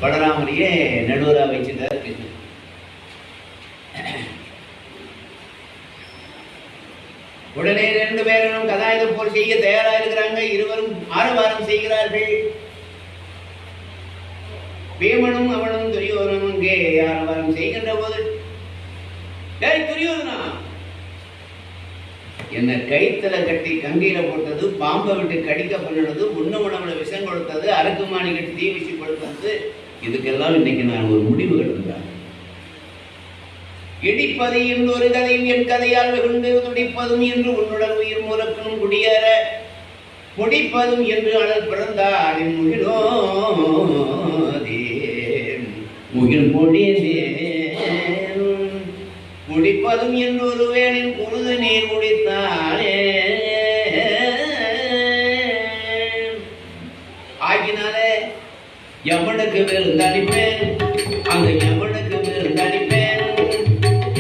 பலராமரையே நடுவரா வச்சுட்டார் கிருஷ்ணன். உடனே 2 பேரும் கதாயுதம் போர் செய்ய தயாரா இருக்கிறாங்க. இருவரும் ஆரவாரம் செய்கிறார்கள். பீமனும் அவனும் துரியோதனும் இங்கே ஆரவாரம் செய்கின்ற போது, துரியோதனா, என்ன கைத்தல கட்டி கங்கையில போட்டது, பாம்பை விட்டு கடிக்க பண்ணினது, உண்ணவுணவுல விஷம் கொடுத்தது, அரக்குமானி கட்டி தீ வீசி கொடுத்தது, இதுக்கெல்லாம் இன்னைக்கு நான் ஒரு முடிவு கட்டுறேன். இடிப்பது என்று ஒரு கதையும் என் கதையால் வெகுண்டு, துடிப்பதும் என்று உன்னுடன் உயிர் முறக்கணும் குடியேற, முடிப்பதும் என்று அழல் பிறந்தாள் முகிலோதே முகில் பொடியதே, முடிப்பதும் என்று ஒரு வேளின் பொழுது நீர் முடித்தானே. ஆகினாலே யமனுக்கு விருந்தளிப்பேன், அங்கு யமனுக்கு விருந்தளிப்பேன்,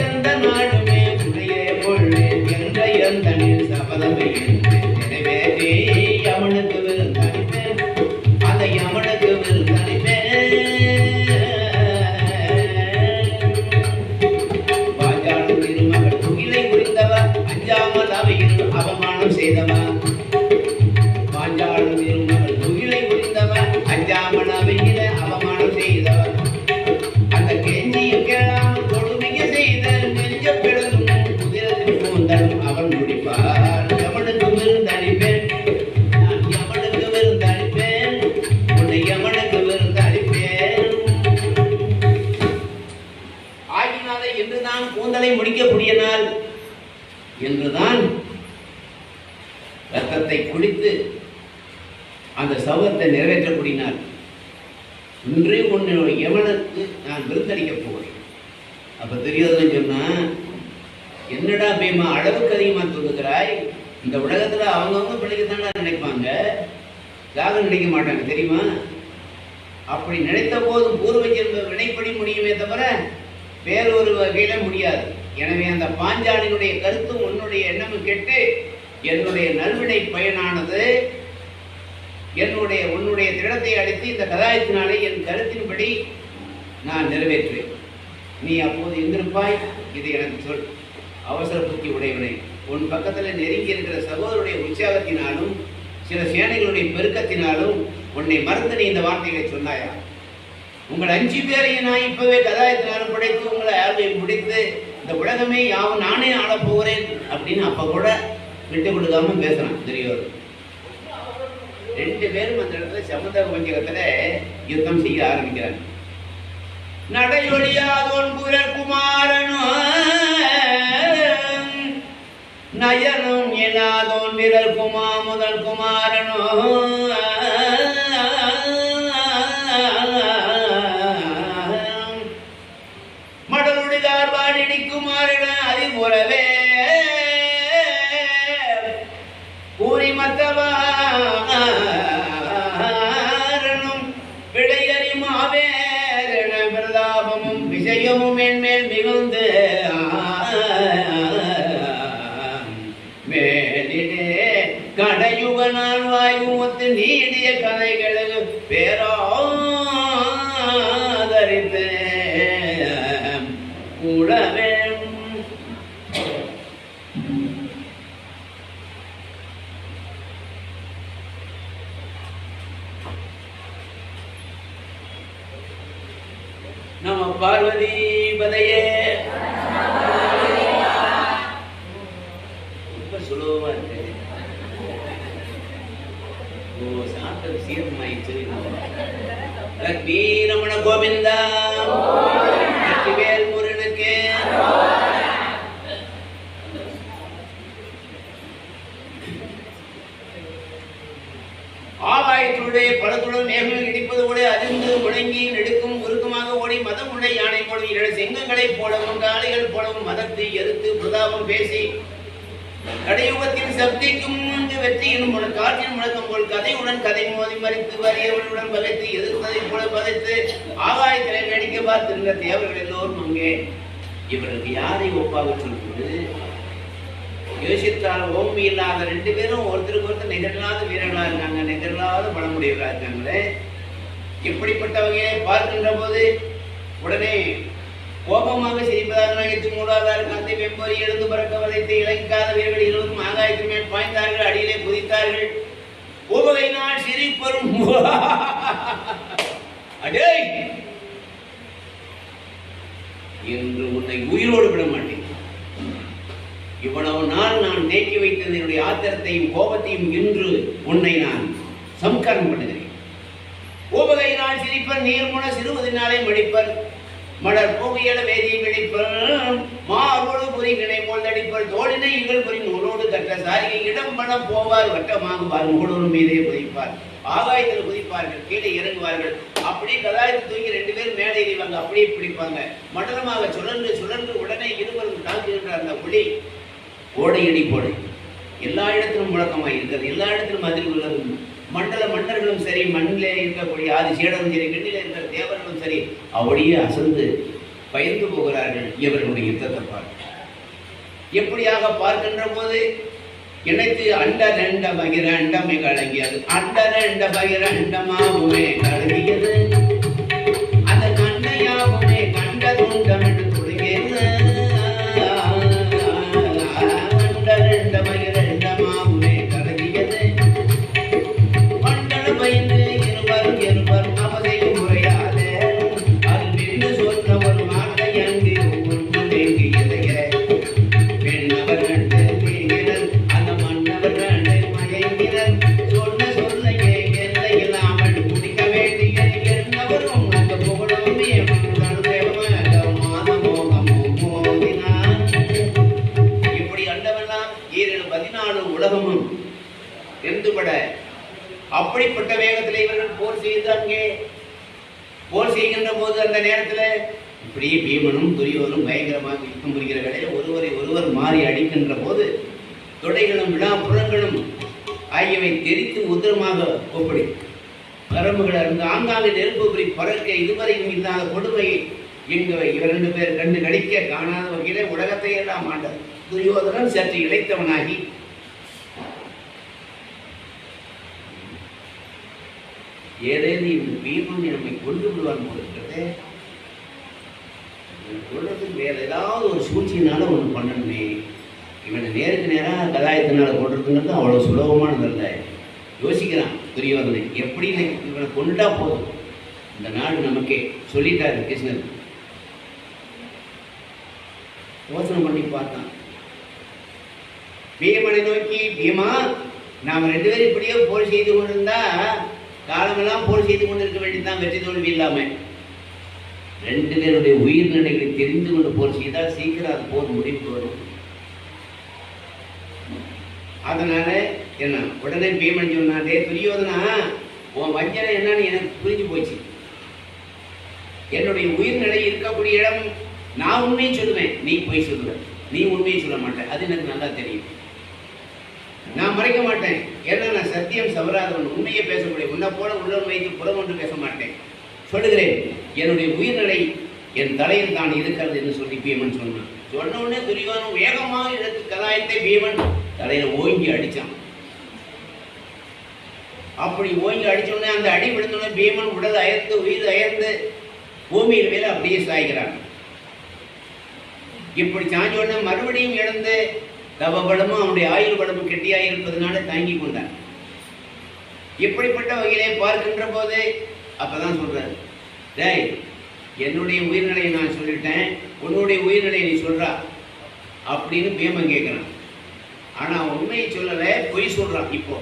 எந்த நாடுமே உடைய கொள்வேன் என்ற எந்தனில் சபதமே நிறைவேறி யமனுக்கு விருந்தளிப்பேன், அந்த யமனுக்கு விருந்தளிப்பேன். பாஞ்சாலும் திருமகள் துகிலை புரிந்தவா, அஞ்சாமல் அவையில் அவமானம் செய்தவா. பாஞ்சாலும் திருமகள் துகிலை புரிந்தவா, அஞ்சாமல் அவையில அவமானம் செய்தவா. அந்த கெஞ்சியும் கேளாமல் கொடுமைய செய்த நெஞ்ச பிளரும் குதிரத்தில் பூந்தலும் அவன் முடிப்பார். யமனுக்கு விருந்தளிப்பேன், நான் யமனுக்கு விருந்தளிப்பேன், உன்னை யமனுக்கு விருந்தளிப்பேன். ஆகினாலே என்றுதான் கூந்தலை முடிக்கக்கூடிய நாள், என்றுதான் ரத்தத்தை குடித்து அந்த சபதத்தை நிறைவேற்றக்கூடிய நாள். இன்றே உன்னுடைய யமனுக்கு நான் விருந்தளிக்கப் போகிறேன். அப்ப துரியோதனன் சொன்னா, என்னடா பீமா அளவுக்கு அதிகமா சொல்லுகிறாய், இந்த உலகத்துல அவங்கவுங்க பிள்ளைக்குத்தாண்டா நினைப்பாங்க, யாரும் நினைக்க மாட்டாங்க தெரியுமா? அப்படி நினைத்த போதும் பூர்வ ஜென்ம வினைப்படி முடியுமே தவிர வேறொரு வகையில முடியாது. எனவே அந்த பாஞ்சாலினுடைய கருத்தும் உன்னுடைய எண்ணமும் கெட்டு என்னுடைய நல்வினை பயனானது உன்னுடைய திடத்தை அடித்து இந்த கதாயத்தினாலே என் கருத்தின்படி நான் நிறைவேற்றுவேன். நீ அப்போது இருந்திருப்பாய். இது எனக்கு சொல். அவசர புத்தி உடையவனை, உன் பக்கத்தில் நெருங்கி இருக்கிற சகோதரருடைய உற்சாகத்தினாலும் சில சேனைகளுடைய பெருக்கத்தினாலும் உன்னை மறந்து நீ இந்த வார்த்தைகளை சொன்னாயா? உங்கள் 5 பேரையும் நான் இப்பவே கதாயத்தினாலும் படைத்து உங்களை யாரையும் முடித்து இந்த உலகமே யாவும் நானே ஆளப் போகிறேன் அப்படின்னு அப்ப கூட விட்டு கொடுக்காம பேசுறான் துரியோதனன். 2 பேரும் அந்த இடத்துல சமுத்திர பஞ்சகத்துல யுத்தம் செய்ய ஆரம்பிக்கிறாங்க. நடையொழியாதோன் குமாரனும் நயனும் எனாதோன் விரல் முதல் குமாரனும் மடலுடிதார் வாடினி குமாரன அதிபுறவே கூறி மத்தவாரனும் விடையறிமாவேரண பிரதாபமும் விஷயமும் என்மேல் மிகுந்து மேலிடே கடையுகனால் வாய்வு ஒத்து நீடிய கதைகளுக்கு பேராதரித்து கூடவே நம பார்வதி பதையே. ரொம்ப சுலபமா இருக்கு. சாப்பிட்டது சீரமாயிடுச்சு. லக்ஷ்மி ரமண கோவிந்தா, வேல் முருகனுக்கு. ஆகாயத்துடைய படத்துடன் மேகம் இடிப்பது கூட அதிர்ந்து முடங்கி நெடுக்கும் உருக்கமாக ஓடி மதம் உடை யானை போலும் 7 செங்கங்களைப் போலவும் காளைகள் போலவும் மதத்தை எதிர்த்து பிரதாபம் பேசி கடையுகத்தின் சக்திக்கும் வெற்றியின் காற்றின் முழக்கம் போல் கதையுடன் கதை மோதி மறித்து வரியவர்களுடன் பகைத்து எதிர்த்ததை போல பகைத்து ஆகாயத்திலே வேடிக்கை பார்த்திருந்த தேவர்கள் எல்லோரும் அங்கே இவருக்கு யாரை ஒப்பாக சொல்வது? யோசித்தால் ஓமி இல்லாத 2 பேரும் ஒருத்தருக்கு ஒருத்தர் நிகழாத வீரர்களா இருக்காங்க, நிகழாத பலமுடையவர்களா இருக்காங்களே. இப்படிப்பட்ட வகையை பார்க்கின்ற போது உடனே கோபமாக சிரிப்பதாக நகைத்து மூடாதார் காந்தி வெம்பரி எழுந்து பறக்க வதைத்து இழைக்காத வீரர்கள் இருவரும் ஆகாயத்தின் மேல் பாய்ந்தார்கள், அடியிலே குதித்தார்கள். கோபகையினால் சிரிப்பரும் அடே என்று உன்னை உயிரோடு விட மாட்டேன். இவ்வளவு நாள் நான் தேக்கி வைத்தது என்னுடைய ஆத்திரத்தையும் கோபத்தையும் இன்று உன்னை நான் சம்காரம் பண்ணுகிறேன். கோபகையினால் சிரிப்பர் நீர்முன சிறுவதினாலே மடிப்பர் மலர் பூவியல வேதியை விழிப்பர் மார்போடு புரி கிணை போல் அடிப்பர் தோழினை இகழ் புரி நூலோடு கற்ற சாரியை இடம் பண போவார் வட்டமாகுவார் மூடோடு மீதே குதிப்பார். ஆகாயத்தில் குதிப்பார்கள், கீழே இறங்குவார்கள். அப்படியே கதாயத்தில் தூங்கி 2 பேரும் மேலே எறிவாங்க, அப்படியே பிடிப்பாங்க. மண்டலமாக சுழன்று சுழன்று உடனே இருவரும் தாக்குகின்ற அந்த புலி ஓடையடி போடை எல்லா இடத்திலும் முழக்கமாக இருக்கிறது. எல்லா இடத்திலும் அதில் உள்ளது. மண்டல மன்னர்களும் சரி, மண்ணிலே இருக்கக்கூடிய ஆதி சீடரும் சரி, கண்ணிலே இருக்கிற தேவர்களும் சரி, அப்படியே அசந்து பயந்து போகிறார்கள் இவர்களுடைய யுத்தத்தை பார்க்க. எப்படியாக பார்க்கின்ற போது இணைத்து அண்ட ரெண்ட பகிர அண்டமை கலங்கியது. அண்ட ரெண்ட பகிர அண்டமாகுமே கலங்கியது. அந்த கண்ணையாகுமே கண்டதுண்டம் என்று தொடங்கியது. அண்ட ரெண்ட பகிர அண்டமாகுமே கலங்கியது. மண்டல பயந்து இருவரும் இருவரும் அவதையும் முறையாதே அது வென்று சொன்ன ஒரு மாட்டை அங்கு ஒன்று வேங்கியதைய பெண்ணவர் கண்டு வீங்கினர். அந்த மன்னவர் கண்டு மயங்கினர். சொன்ன சொல்லையே எல்லை இல்லாமல் குடிக்க வேண்டிய என்னவரும் அந்த புகழுமே மோதினார். இப்படி அண்டவெல்லாம் 14 உலகமும் எந்துபட அப்படிப்பட்ட வேகத்தில் இவர்கள் போர் செய்து அங்கே போர் செய்கின்ற போது அந்த நேரத்தில் இப்படியே பீமனும் துரியோதனும் பயங்கரமாக யுத்தம் புரிகிற வேளையில் ஒருவரை ஒருவர் மாறி அடிக்கின்ற போது தொடைகளும் விழாப்புறங்களும் ஆகியவை தெரித்து உதிரமாக ஒப்படி நரம்புகள் இருந்து ஆங்காங்கு நெருப்பு புரி பறக்க இதுவரையும் இல்லாத கொடுமையை இங்கு 2 பேர் கண்டு கடிக்க காணாத வகையிலே உலகத்தை எல்லாம் ஆண்டார். துரியோதனன் சற்று இழைத்தவனாகி ஏதேனும் இந்த பீமன் நம்மை கொண்டு விடுவான் போல இருக்கிறது. கொள்றதுக்கு வேற ஏதாவது ஒரு சூழ்ச்சியினால ஒன்று பண்ணணுமே. இவனை நேருக்கு நேராக கதாயத்தினால கொள்றதுங்கிறது அவ்வளோ சுலபமானதில்லை. யோசிக்கிறான் துரியோதனை, எப்படி இவனை கொண்டுட்டா போதும், இந்த நாடு நமக்கே சொல்லிட்டாரு கிருஷ்ணன். யோசனை பண்ணி பார்த்தான். பீமனை நோக்கி, பீமா நாம் 2 பேரும் இப்படியே போர் செய்து கொண்டிருந்தா காலமெல்லாம் போர் செய்து கொண்டிருக்க வேண்டியதுதான், வெற்றி தோல்வி இல்லாமல். 2 பேருடைய உயிர்நிலைகளை தெரிந்து கொண்டு போர் செய்தால் சீக்கிரம் அது போர் முடிவு வரும். அதனால என்ன உடனே பீமன் சொன்னாடே, துரியோதனா உன் வஞ்சனை என்னன்னு எனக்கு புரிஞ்சு போச்சு. என்னுடைய உயிர்நிலை இருக்கக்கூடிய இடம் நான் உண்மையை சொல்லுவேன், நீ போய் சொல்லுவேன். நீ உண்மையை சொல்ல மாட்டேன், அது எனக்கு நல்லா தெரியும். நான் மறைக்க மாட்டேன், ஏன்னா நான் சத்தியம் சவராதவன், உண்மையை பேசக்கூடிய உன்னை போல உள்ளவன் வைத்து புறம் ஒன்று பேச மாட்டேன். சொல்லுகிறேன், என்னுடைய உயிர்நிலை என் தலையில் தான் இருக்கிறது என்று சொல்லி பீமன் சொன்னான். சொன்ன உடனே துரியோதனன் வேகமாக எடுத்து கதாயத்தை பீமன் தலையில ஓங்கி அடித்தான். அப்படி ஓங்கி அடித்த உடனே அந்த அடி விழுந்தோடனே பீமன் உடல் அயர்ந்து உயிர் அயர்ந்து பூமியின் மேல அப்படியே சாய்கிறான். இப்படி சாஞ்ச உடனே மறுபடியும் எழுந்து தவபலமும் அவனுடைய ஆயுள் பலமும் கெட்டியாக இருப்பதனால தாங்கி கொண்டான். இப்படிப்பட்ட வகையிலே பார்க்கின்ற போது அப்பதான் சொல்றாரு, டேய் என்னுடைய உயிர்நிலையை நான் சொல்லிட்டேன், உன்னுடைய உயிர்நிலையை நீ சொல்றா அப்படின்னு பீமன் கேட்கிறான். ஆனா உண்மையை சொல்லல, பொய் சொல்றான். இப்போ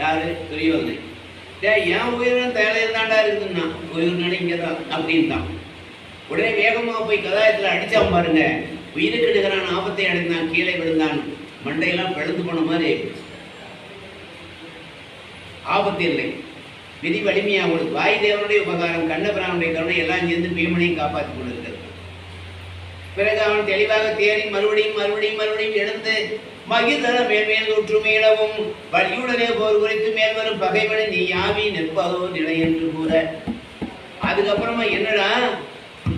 யாரு? துரியோதனை. டேய் என் உயிரினம் தலையில் தாண்டா இருக்குன்னா, உயிர்நிலை இங்கதான் அப்படின்னு தான். உடனே வேகமாக போய் கதாயத்தில் அடிச்சான் பாருங்க. உயிருக்கு எடுக்கிறான், ஆபத்தை அடைந்தான், கீழே விழுந்தான், மண்டையெல்லாம் பிளந்து போன மாதிரி ஆபத்து இல்லை. விதி வலிமையாக கொடுத்து வாய் தேவனுடைய உபகாரம், கண்ணபிரானுடைய கருணை எல்லாம் சேர்ந்து பீமனையும் காப்பாற்றி கொண்டிருக்கிறது. பிறகு அவன் தெளிவாக தேறி மறுபடியும் மறுபடியும் மறுபடியும் எழுந்து மகிழ்தர மேல்மேல் ஊற்று மேலவும் வழியுடனே போர் குறித்து மேல் வரும் பகைவனை நீ யாவி நிற்பதோ நிலை என்று கூற. அதுக்கப்புறமா என்னடா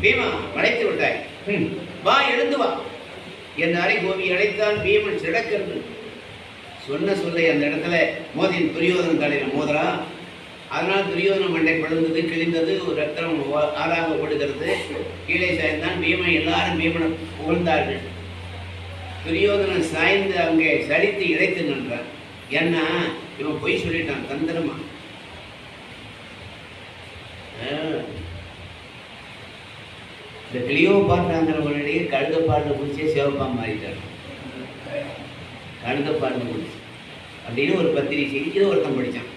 பீமா வளைத்து விட்டாய், வா எழுந்து வா என் அறை கோபி அழைத்தான். பீமன் சிடக்கன்று சொன்ன சொல்லை அந்த இடத்துல மோதின் துரியோதனன் தலையில மோதரா. அதனால் துரியோதன மண்டை பிளந்தது, கிழிந்தது, ஒரு ரத்தம் ஆறாக ஓடுகிறது. கீழே சாய்ந்தான் பீமன். எல்லாரும் பீமனை புகழ்ந்தார்கள். துரியோதனன் சாய்ந்து அங்கே சரித்து இழைத்து நின்றான். ஏன்னா இவன் பொய் சொல்லிட்டான் தந்திரமா. இந்த கிளியோபாட்ராங்கிறவனுடைய கழுத பாட்டு குடிச்சே சிவப்பா மாறிட்டார். கழுத பாட்டு குடிச்சு அப்படின்னு ஒரு பத்திரிகை செய்திக்கு ஒருத்தன் படித்தான்.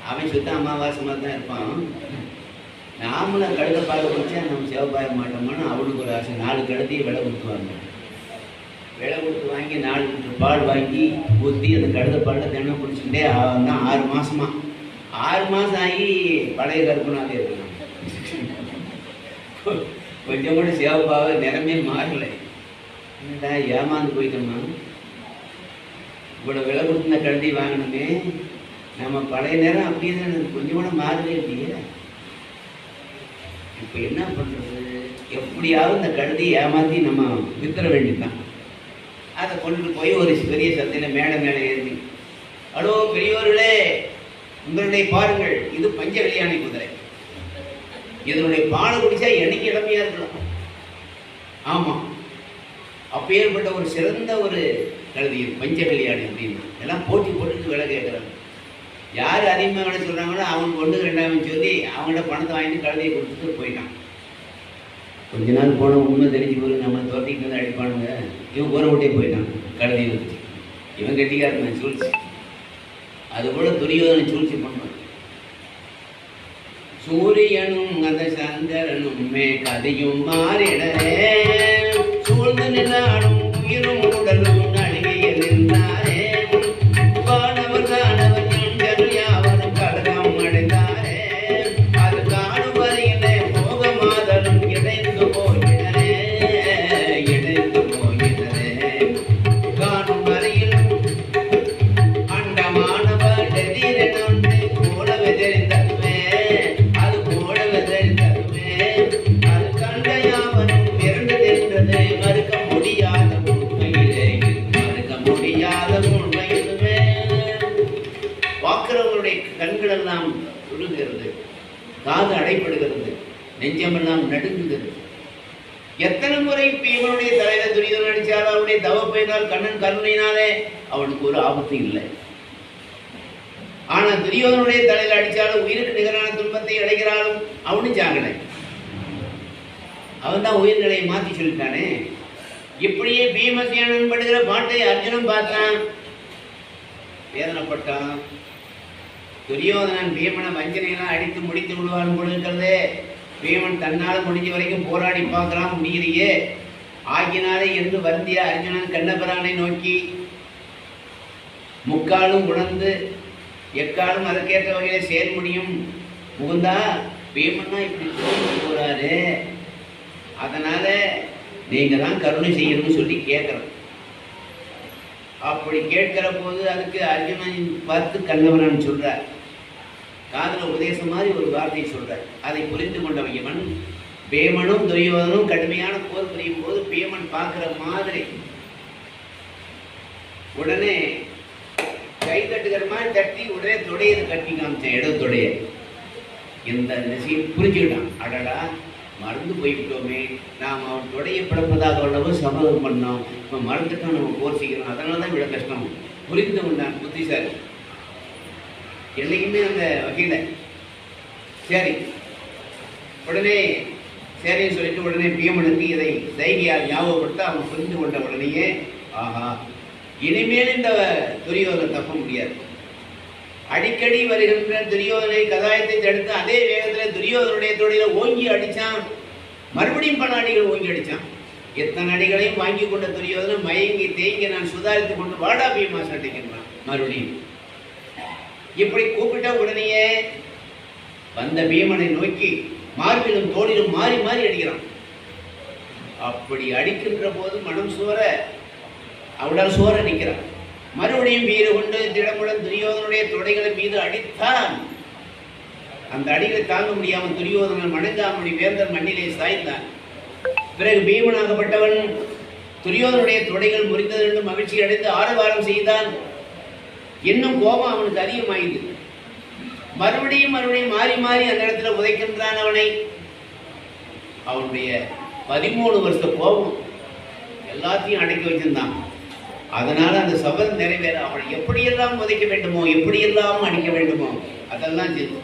அவன் சுத்த அமாவாசை மாதிரி தான் இருப்பான். நாமளும் கழுத பாட்டு குடிச்சா நம்ம சிவப்பாய மாட்டோம்னு அவனுக்கு ஒரு ஆசை. 4 கழுதையை விலை கொடுத்துவாங்க. விலை கொடுத்து வாங்கி 4 லிட்டர் பால் வாங்கி ஊற்றி அந்த கழுத பாலில் தினம் குடிச்சுட்டே தான் 6 மாதமா. 6 மாதம் ஆகி பழைய கருப்புனாவே இருக்கணும். கொஞ்சம் கூட சிவப்பாவை நிறமே மாறலை. என்னடா ஏமாந்து போயிட்டோம்மா, இவ்வளோ விலை கொடுத்து இந்த கழுதி வாங்கணுமே, நம்ம பழைய நேரம் அப்படியே தான் கொஞ்சம் கூட மாறவே இல்லையே. இப்போ என்ன பண்ணுறது? எப்படியாவது இந்த கழுதியை ஏமாற்றி நம்ம வித்துற வேண்டியதுதான். அதை கொண்டு போய் ஒரு பெரிய சந்தையில் மேலே ஏறி, அடோ பெரியவர்களே, உங்களுடைய பாருங்கள், இது பஞ்ச கல்யாணி குதிரை. இதனுடைய பாலை குடிச்சா என்னைக்கு இளமையா இருக்கலாம். ஆமாம், அப்பேற்பட்ட ஒரு சிறந்த ஒரு கழுதி பஞ்ச கல்யாணி அப்படின்னு எல்லாம் போட்டி போட்டுட்டு விலை கேட்குறாங்க. யார் அதிகமாக விலை சொல்கிறாங்களோ அவங்க கொண்டு 2,000 சொல்லி அவங்கள்ட்ட பணத்தை வாங்கிட்டு கழுதியை கொடுத்துட்டு போயிட்டான். கொஞ்ச நாள் போன உண்மை தெரிஞ்சு போய் நம்ம தோட்டிக்கு வந்து அடிப்பானுங்க. இவன் ஊரை விட்டே போயிட்டான் கழுதியை வச்சு. இவன் கட்டிக்காரன் சூழ்ச்சி. அதுபோல துரியோதனை சூழ்ச்சி பண்ணுவான். சூரியனும் அந்த சந்திரனும் கதையும் மாறிடரே, சூழ்ந்து நிலாடும் உயிரும் உடலும் நடுகைய நின்றாரே, வானவர் தானவர் ஞானர்கள் யாவரும் கலகம் அடைந்தாரே, அது காணும் வரையிலே மோகமாதலும் இணைந்து போகிறே, இணைந்து போகிறே, காணும் வரையில் அண்டமானவர் எதிரெனொன்று போலவே தெரிந்ததுவே, அது போலவே தெரிந்ததுவே, அது கண்டையாவனும் இரண்டு நின்றது மறுக்க முடியாத உண்மையிலே, மறுக்க முடியாத உண்மையிலுமே. பார்க்கிறவர்களுடைய கண்கள் எல்லாம் சுருங்குகிறது, காது அடைப்படுகிறது, நெஞ்சமெல்லாம் நடுங்குகிறது. எத்தனை முறை இவனுடைய தலையில துரியோதனன் அடிச்சாலும் அவனுடைய தவப்பையினால் கண்ணன் கருணையினாலே அவனுக்கு ஒரு ஆபத்து இல்லை. ஆனா துரியோதனுடைய தலையில அடிச்சாலும் உயிருக்கு நிகரான துன்பத்தை அடைகிறாலும் அவனும் சாகலை. அவன் தான் உயிர்களை மாற்றி சொல்லிட்டானே. இப்படியே பீமசேனன் படுகிற பாட்டை அர்ஜுனன் பார்த்தான், வேதனைப்பட்டான். துரியோதனன் பீமனை வஞ்சனையெல்லாம் அடித்து முடித்து விடுவான் போல இருக்கிறதே. பீமன் தன்னால் முடிஞ்ச வரைக்கும் போராடி பார்க்கலாம், முடியலையே. ஆகினாலே என்று வருந்திய அர்ஜுனன் கண்ணபிரானை நோக்கி முக்காலும் உணர்ந்து எக்காலும் அதற்கேற்ற வகையில சேர முடியும். முகுந்தா, பீமன்னா இப்படி போறாரு, அதனால நீங்க தான் கருணை செய்யணும்னு சொல்லி கேட்கிறோம். அப்படி கேட்கிற போது அதுக்கு அர்ஜுனன் பார்த்து கண்ணபிரான் சொல்றார். காதல உபதேசம் மாதிரி ஒரு வார்த்தையை சொல்றார். அதை புரிந்து கொண்டவன் இவன். பீமனும் துரியோதனும் கடுமையான போர் புரியும் போது பீமன் பார்க்கிற மாதிரி உடனே கை தட்டுகிற மாதிரி தட்டி உடனே தொடையை கட்டி காமிச்சேன், இடம் தொடைய. இந்த நெசையும் புரிஞ்சுக்கிட்டான். அடடா, மறந்து போய்விட்டோமே, நாம் அவன் தொடையை பிளப்பதாக உள்ளவோ சபதம் பண்ணோம், இப்போ மறந்துட்டோம், நம்ம போர் செய்கிறோம், அதனால தான் இவ்வளோ கஷ்டம். புரிந்து கொண்டான் புத்திசாலி என்னைக்குமே அந்த வகையில. சரி, உடனே சரின்னு சொல்லிட்டு உடனே பீமனுக்கு இதை தைரியால் ஞாபகப்படுத்த அவன் புரிந்து கொண்ட உடனேயே, ஆஹா, இனிமேல் இந்த துரியோதனை தப்ப முடியாது. அடிக்கடி வருகின்ற துரியோதனை கதாயத்தை தடுத்து அதே வேகத்தில் துரியோதனுடைய தொழில ஓங்கி அடிச்சான். மறுபடியும் பல அடிகள் ஓங்கி அடிச்சான். எத்தனை அடிகளையும் வாங்கி கொண்ட துரியோதனை மயங்கி தேங்கி நான் சுதாரித்துக் கொண்டு வாடா பீமா சட்டைக்கின்றான். மறுபடியும் இப்படி கூப்பிட்ட உடனேயே வந்த பீமனை நோக்கி மார்பிலும் தோளிலும் மாறி மாறி அடிக்கிறான். அப்படி அடிக்கின்ற போது மனம் சோர அவளால் சோர நிற்கிறான். மறுபடியும் வீர கொண்டு திடமுடன் துரியோதனுடைய தொடைகளை மீது அடித்தான். அந்த அடிகளை தாங்க முடியாமல் துரியோதனன் மணங்காமணி வேந்தர் மண்ணிலே சாய்ந்தான். பிறகு பீமனாகப்பட்டவன் துரியோதனுடைய தொடைகள் முறிந்தது என்று மகிழ்ச்சி அடைந்து ஆரவாரம் செய்தான். இன்னும் கோபம் அவனுக்கு அதிகமாயிது. மறுபடியும் மறுபடியும் மாறி மாறி அந்த இடத்துல உதைக்கின்றான் அவனை. அவனுடைய 13 வருஷ கோபம் எல்லாத்தையும் அடக்கி வச்சிருந்தான். அதனால அந்த சபதம் நிறைவேற அவனை எப்படியெல்லாம் உதைக்க வேண்டுமோ, எப்படியெல்லாம் அடிக்க வேண்டுமோ அதெல்லாம் செய்து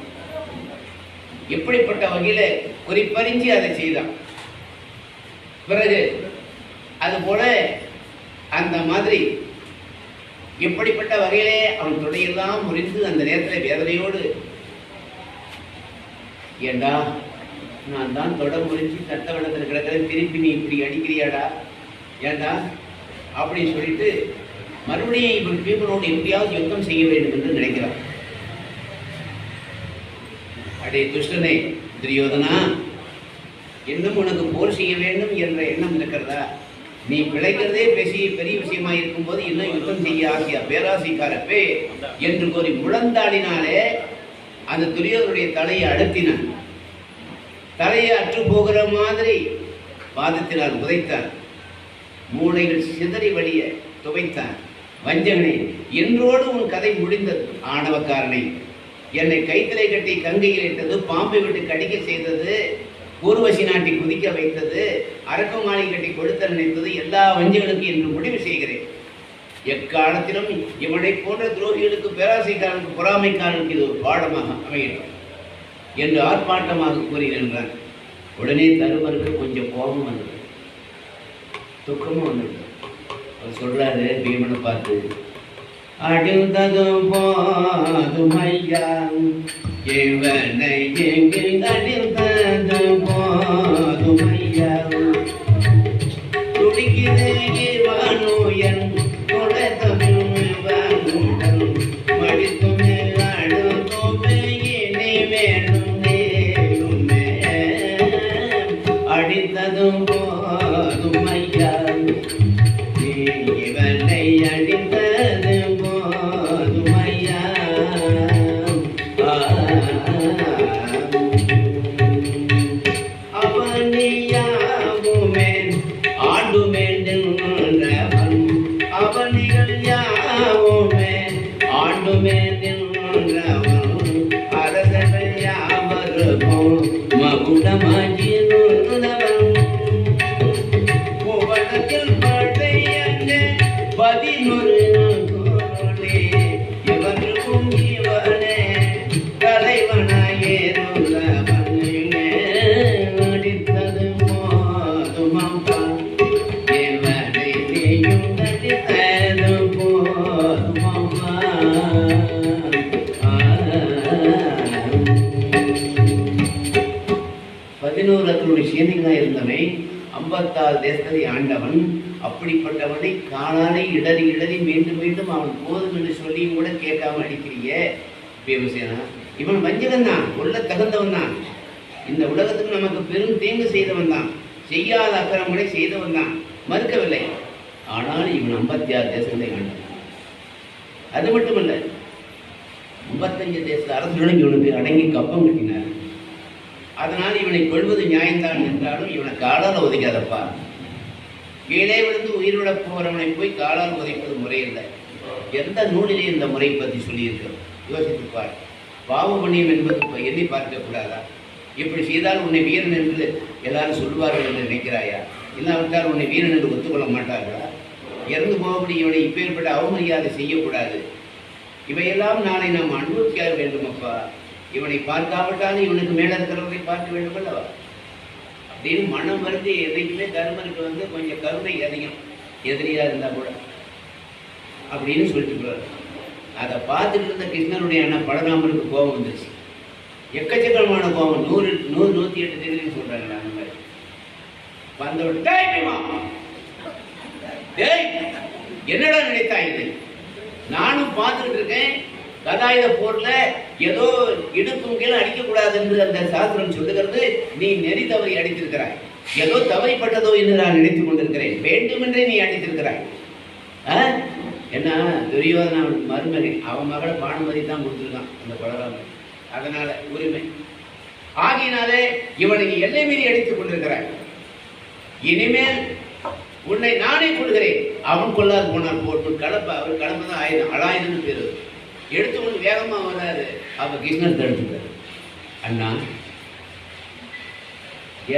எப்படிப்பட்ட வகையில குறிப்பறிஞ்சு அதை செய்தான். பிறகு அது போல அந்த மாதிரி எப்படிப்பட்ட வகையிலே அவன் தொடையெல்லாம் முறிந்து அந்த நேரத்தில் வேதனையோடு, ஏண்டா நான் தான் தொட முறிஞ்சு தட்ட வளத்தில் கிடக்கிற, திருப்பி நீ இப்படி அடிக்கிறியாடா, ஏண்டா அப்படின்னு சொல்லிட்டு மறுபடியும் இவன் பீமனோடு எப்படியாவது யுத்தம் செய்ய வேண்டும் என்று நினைக்கிறான். அடே துஷ்டனே துரியோதனா, இன்னும் உனக்கு போர் செய்ய வேண்டும் என்ற எண்ணம் இருக்கிறதா? நீ பிழைக்கிறதே பெரிய விஷயமா இருக்கும் போது இன்னும் யுத்தம் செய்ய ஆசையா, பேராசைக்காரப்பே என்று கோரி முழந்தாடினாலே அந்த துரியோதனுடைய தலையை அழுத்தினான். தலையை அற்று போகிற மாதிரி பாதத்தினால் உதைத்தான். மூளைகள் சிதறி வழிய துவைத்தான். வஞ்சகனே, என்றோடு உன் கதை முடிந்தது. ஆணவக்காரனை, என்னை கைத்தலை கட்டி கங்கையில் இட்டது, பாம்பை விட்டு கடிக்க செய்தது, ஊர்வசி நாட்டி குதிக்க வைத்தது, அரக்க மாலை கட்டி கொடுத்த நினைத்தது எல்லா வஞ்சகனுக்கு என்று முடிவு செய்கிறேன். எக்காலத்திலும் இவனை போன்ற துரோகிகளுக்கு, பேராசைக்காரனுக்கு, பொறாமைக்காரனுக்கு இது ஒரு பாடமாக அமைகிறது என்று ஆர்ப்பாட்டமாக கூறி நின்றான். உடனே தருமருக்கு கொஞ்சம் கோபம் வந்தது, துக்கமும் வந்தது. அவர் சொல்றாரு பீமனை பார்த்து, அடிந்ததும் போதும் ஐயா, இவனை எங்கு அடிந்ததும் போதும் ஐயா, துடிக்குது இவனோ என் தொடத்தமிழ்வனுடன் மடித்துமே அடுத்துமே இனி வேணும் நேருமே, அடித்ததும் போதும் ஐயா, இவனை அடித்தது போதும் ஐயா, அவனியாவுமே ஆண்டுமே நின்றவன், அவனிகள் யாவுமே ஆண்டுமே நின்றவன், அரசர்கள் யாவருக்கும் மகுடமாகி நின்றவன், புவனத்தில் படையங்கே 11 கோடி, இவனுக்கும் இவனே தலைவனாயிருந்தவன், அடித்தது போதுமப்பா, இவனை நீயும் அடித்தது போதுமப்பா. 11 அக்களுடைய சேனைகளாக இருந்தவன் 56 தேசத்தை ஆண்டவன். அப்படிப்பட்டவனை காலாலை இடறி இடறி மீண்டும் மீண்டும் அவன் போதும் என்று சொல்லியும் கூட கேட்காம அடிக்கிறிய பீமசேனா. இவன் வஞ்சகன் தான், உள்ள தகுந்தவன் தான், இந்த உலகத்துக்கு நமக்கு பெரும் தீங்கு செய்தவன் தான், செய்யாத அக்கிரமங்களை செய்தவன் தான், மறுக்கவில்லை. ஆனால் இவன் 56 தேசத்தை ஆண்டவன். அது மட்டுமல்ல, 55 தேச அரசுடன் இவனுக்கு அடங்கி கப்பம் கட்டினார். அதனால் இவனை கொள்வது நியாயம்தான் என்றாலும் இவனை காலால் உதைக்காதப்பா. கீழே விழுந்து உயிரிழ போறவனை போய் காலால் உதைப்பது முறையில்லை. எந்த நூலிலே இந்த முறை பற்றி சொல்லியிருக்கிறோம் யோசித்துப்பார். பாவ புண்ணியம் என்பது எண்ணி பார்க்க கூடாதா? இப்படி செய்தால் உன்னை வீரன் என்று எல்லாரும் சொல்வார்கள் என்று நினைக்கிறாயா? இல்லாவிட்டால் உன்னை வீரன் என்று ஒத்துக்கொள்ள மாட்டார்களா? இறந்து போகப்படி இவனை இப்பேற்பட்ட அவமரியாதை செய்யக்கூடாது. இவையெல்லாம் நாளை நாம் அனுபவிக்க வேண்டும் அப்பா. இவனை பார்க்காவிட்டாலும் இவனுக்கு மேலே இருக்கிறவரை பார்க்க வேண்டும் அல்லவா அப்படின்னு மனம் வருது. எதைக்குமே தர்மருக்கு கொஞ்சம் கருணை அதிகம், எதிரியா இருந்தா கூட அப்படின்னு சொல்லிட்டு போறாரு. அதை பார்த்துட்டு இருந்த கிருஷ்ணனுடைய அண்ணன் பலராமருக்கு கோபம் வந்துருச்சு. எக்கச்சக்கமான கோபம், 100-108 டிகிரின்னு சொல்றாங்க. அந்த மாதிரி வந்தவன், என்னடா நினைத்தா இது? நானும் பார்த்துட்டு இருக்கேன், கதாயுத போர்ல ஏதோ இடுப்பும் கீழே அடிக்கக்கூடாது என்று அந்த சாஸ்திரம் சொல்லுகிறது. நீ நெறி தவறி அடித்திருக்கிறாய், ஏதோ தவறிப்பட்டதோ என்று நான் நினைத்துக் கொண்டிருக்கிறேன். வேண்டுமென்றே நீ அடித்திருக்கிறாய். என்ன துரியோதன மருமகன், அவன் மகளை பானுமதி தான் கொடுத்துருக்கான் அந்த பலராமன். அதனால உரிமை ஆகினாலே இவனை எல்லை மீறி அடித்துக் கொண்டிருக்கிறாய். இனிமேல் உன்னை நானே கொள்கிறேன். அவன் கொள்ளாது போனால் போட்டு கலப்ப, அவர் கலப்பதான் ஆயுதம், அலாயுதம்னு பேரு. எடுத்துக்கொண்டு வேகமா வராது. அப்ப கிருஷ்ணர் தடுத்துட்டார். அண்ணா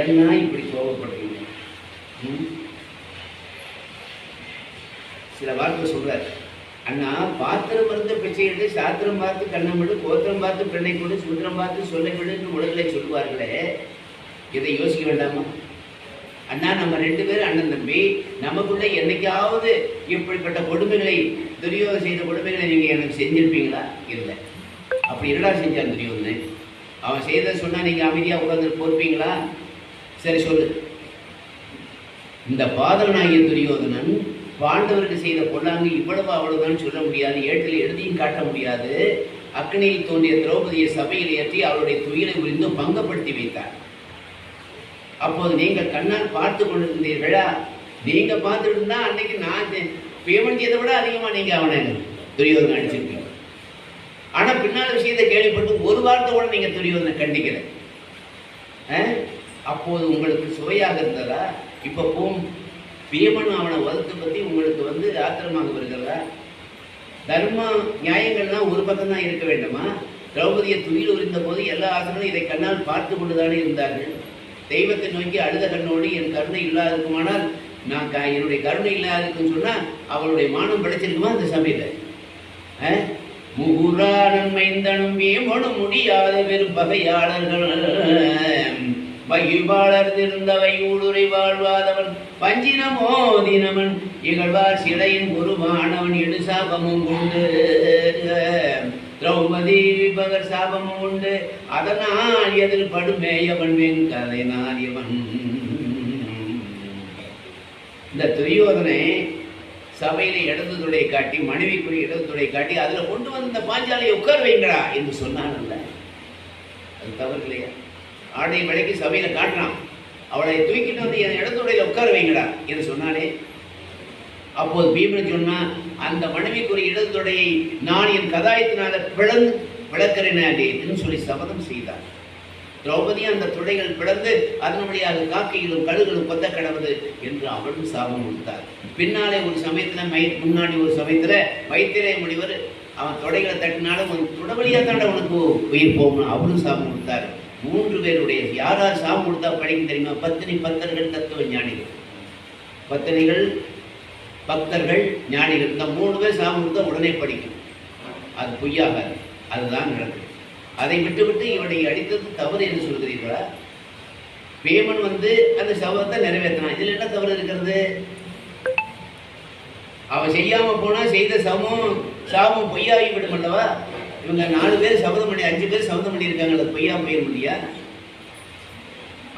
என்ன இப்படி கோபப்படுறீங்க? சில வார்த்தை சொல்றாரு. அண்ணா பாத்திரம் மருந்து பிச்சை எடுத்து சாத்திரம் பார்த்து கண்ணம் விடு, கோத்திரம் பார்த்து பெண்ணை கொண்டு சுந்தரம் பார்த்து சொல்லை விடு என்று உலகளை சொல்லுவார்களே, இதை யோசிக்க வேண்டாமா? அண்ணா நம்ம 2 பேரும் அண்ணன் தம்பி, நமக்குள்ள என்னைக்காவது இப்படிப்பட்ட கொடுமைகளை துரியோதனை செய்த கொடுமைகளை நீங்க எனக்கு செஞ்சிருப்பீங்களா? இல்லை. அப்படி என்னடா செஞ்சான் துரியோதனை? அவன் செய்த சொன்னா நீங்க அமைதியா உட்கார்ந்து பொறுப்பீங்களா? சரி சொல்லு. இந்த பாதகனாகிய துரியோதனன் பாண்டவருக்கு செய்த பொல்லாங்கு இவ்வளவு அவ்வளவுதான் சொல்ல முடியாது, ஏட்டில் எழுதியும் காட்ட முடியாது. அக்னியில் தோன்றிய திரௌபதியை சபையில் ஏற்றி அவருடைய துயிலை உரிந்து பங்கப்படுத்தி வைத்தார். அப்போது நீங்கள் கண்ணால் பார்த்து கொண்டிருந்தீர்களா? நீங்க பார்த்துட்டு இருந்தா அன்னைக்கு நான் பேமெண்ட் செய்யதை விட அதிகமா நீங்க அவனை துரியோதனை அடிச்சிருக்கீங்க. ஆனா பின்னால விஷயத்தை கேள்விப்பட்டு ஒரு வார்த்தை கூட நீங்க துரியோதனை கண்டிக்கல. அப்போது உங்களுக்கு சுவையாக இருந்ததா? இப்ப போம் பீமன் அவனை வளர்த்து பத்தி உங்களுக்கு ஆத்திரமாக வருகிறதா? தர்ம நியாயங்கள்லாம் ஒரு பக்கம் தான் இருக்க வேண்டுமா? திரௌபதியை துயில் உரிந்த போது எல்லா ஆசனங்களும் இதை கண்ணால் பார்த்து கொண்டுதானே இருந்தார்கள். தெய்வத்தை நோக்கி அழுத கண்ணோடு என் கருணை இல்லாதிருக்குமானால், நான் என்னுடைய கருணை இல்லாதிருக்குன்னு சொன்னா அவளுடைய மானம் படைச்சிருக்குமா அந்த சபையில? முகுரா நன்மைந்தனும் வீமனும் முடியாத வெறும் பகையாளர்கள் வகிவாளர் திருந்தவை ஊடுரை வாழ்வாதவன் பஞ்சினமோ தினமன் இகழ்வார் சிலையின் குருவானவன் எடு சாபமும் உண்டு, திரௌபதி விபகர் சாபமும் உண்டு, அதனால் எதில் படுமேயவன் வெங்கதை நாரியவன். இந்த துரியோதனை சபையில இடது துடை காட்டி, மனைவிக்குரிய இடது துடை காட்டி அதுல கொண்டு வந்து இந்த பாஞ்சாலியை உட்கார வைங்கடா என்று சொன்னான். அது தவறு இல்லையா? ஆடை விலைக்கு சபையில காட்டுறான், அவளை தூக்கிட்டு வந்து என் இடத்துடையில உட்கார வைங்கடா என்று சொன்னானே. அப்போது பீமன் சொன்னா, அந்த மனைவிக்குரிய இடது தொடையை நான் என் கதாயத்தினால பிளந்து விளக்கிறேன்னு சொல்லி சபதம் செய்தார். திரௌபதி அந்த துடைகள் பிளந்து அதனுடைய காக்கையிலும் கழுகளும் கொத்த கிடவது என்று அவளும் சாபம் கொடுத்தார். பின்னாலே ஒரு சமயத்துல முன்னாடி ஒரு சமயத்துல வைத்திரே முனிவர் அவன் தொடைகளை தட்டினாலும் துடவழியா தாண்ட உனக்கு உயிர் போகணும் அவரும் சாபம் கொடுத்தார். 3 பேருடைய யார் சாபம் கொடுத்தா படிக்க தெரியுமா? பத்தினி பக்தர்கள் தத்துவ ஞானிகள். பத்தினிகள் பக்தர்கள் ஞானிகள், இந்த 3 பேர் சாபம் கொடுத்தா உடனே படிக்கும். அது பொய்யாகாது. அதுதான் நடக்குது. அதை விட்டு இவனை அடித்தது தவறு என்று சொல்கிறீர்களா? பேமன் அந்த சபதத்தை நிறைவேற்றினான். இதுல என்ன தவறு இருக்கிறது? அவன் செய்யாம போனா செய்த சாபம் பொய்யாகி விடும் அல்லவா? இவங்க 4 பேர் சபதம் பண்ணி 5 பேர் சபதம் பண்ணி இருக்காங்க, அது பொய்யா போயிட முடியா?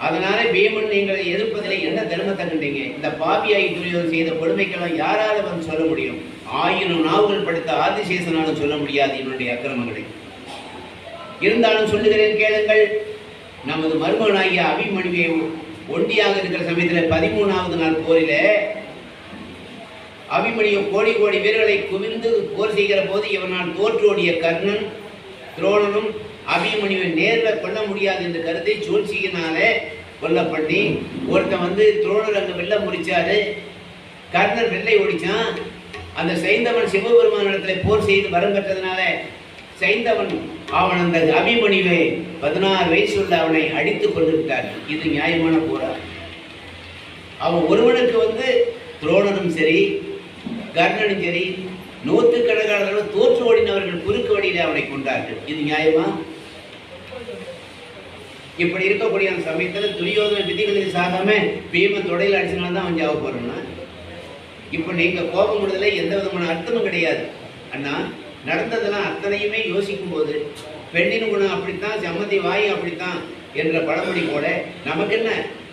அதனால பீமன் நீங்கள் எதிர்ப்பதில் என்ன தர்மத்தை கண்டீங்க? இந்த பாபியாகி துரியோதனை செய்த கொடுமைக்கெல்லாம் யாரால சொல்ல முடியும்? 1000 நாவுகள் படித்த ஆதிசேஷனாலும் சொல்ல முடியாது இவனுடைய அக்கிரமங்களை. இருந்தாலும் சொல்லுகிறேன் கேளுங்கள். நமது மருமகனாகிய அபிமன்யுவை ஒண்டியாக இருக்கிற சமயத்தில் 13வது நாள் போரில அபிமன்யு கோடி கோடி வீரர்களை குவிந்து போர் செய்கிற போது இவனால் தோற்றோடிய கர்ணன் துரோணனும் அபிமன்யுவை நேரில் கொல்ல முடியாது என்ற கருத்தை சூழ்ச்சியினாலே கொல்ல பண்ணி ஒருத்தன் துரோணர் அங்க வெள்ள முடிச்சாரு, கர்ணன் வெள்ளை ஒடிச்சான். அந்த சைந்தவன் சிவபெருமான இடத்துல போர் செய்து வரம் பெற்றதுனால சைந்தவன் அவன் அந்த அபிமன்யுவை 16 வயசுள்ள அவனை அடித்து கொண்டு விட்டார். இது நியாயமான போரா? அவன் ஒருவனுக்கு துரோணனும் சரி கர்ணனும் சரி 100கணக்கான தோற்று ஓடினவர்கள் குறுக்கு வழியில அவனை கொண்டார்கள். இது நியாயமா? இப்படி இருக்கக்கூடிய அந்த சமயத்தில் துரியோதன விதிகளுக்கு சாகாம பீமன் தொடையில் அடிச்சனால்தான் அவன் ஜாவ போறான்னா, இப்ப நீங்க கோபம் விடுதலை எந்த விதமான அர்த்தமும் கிடையாது. அண்ணா நடந்ததெல்லாம் அத்தனையுமே யோசிக்கும் போது பெண்ணின் குணம் அப்படித்தான், சம்மதி வாய் அப்படித்தான் என்ற பழமொழி போல நமக்கு என்ன,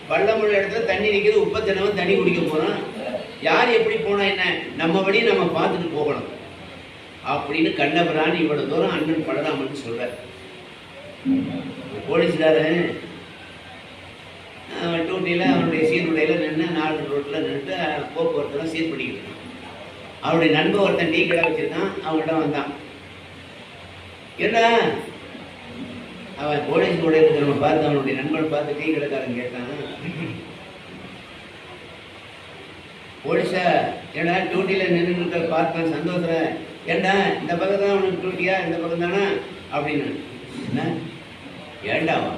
வல்லமுள்ள இடத்துல தண்ணி நிற்கிறது, உப்பத்தினவன் தண்ணி குடிக்க போறான், யார் எப்படி போனா என்ன, நம்ம வழி நம்ம பார்த்துட்டு போகணும் அப்படின்னு கண்ணபிரான் இவ்வளவு தூரம் அண்ணன் பலராமன் சொல்ற. போலீஸ்காரன் டூட்டியில அவனுடைய சீருடையில நின்று 4 ரோட்ல நின்று போக்குவரத்துல சீர் பண்ணிக்கிட்டு அவனுடைய நண்பன் ஒருத்தன் டீ கடை வச்சிருக்கான். அவங்கள்ட்ட வந்தான். என்ன அவன் போலீஸ் கூட இருக்கிறவன் பார்த்து அவனுடைய நண்பனை பார்த்து டீ கடைக்காரன் கேட்டான், போலீஸா ஏன்னா டூட்டியில நின்று பார்த்தேன், சந்தோஷம் ஏண்டா இந்த பக்கம் தான் உனக்கு டூட்டியா, இந்த பக்கம் தானா அப்படின்னு. என்ன ஏண்டாவா,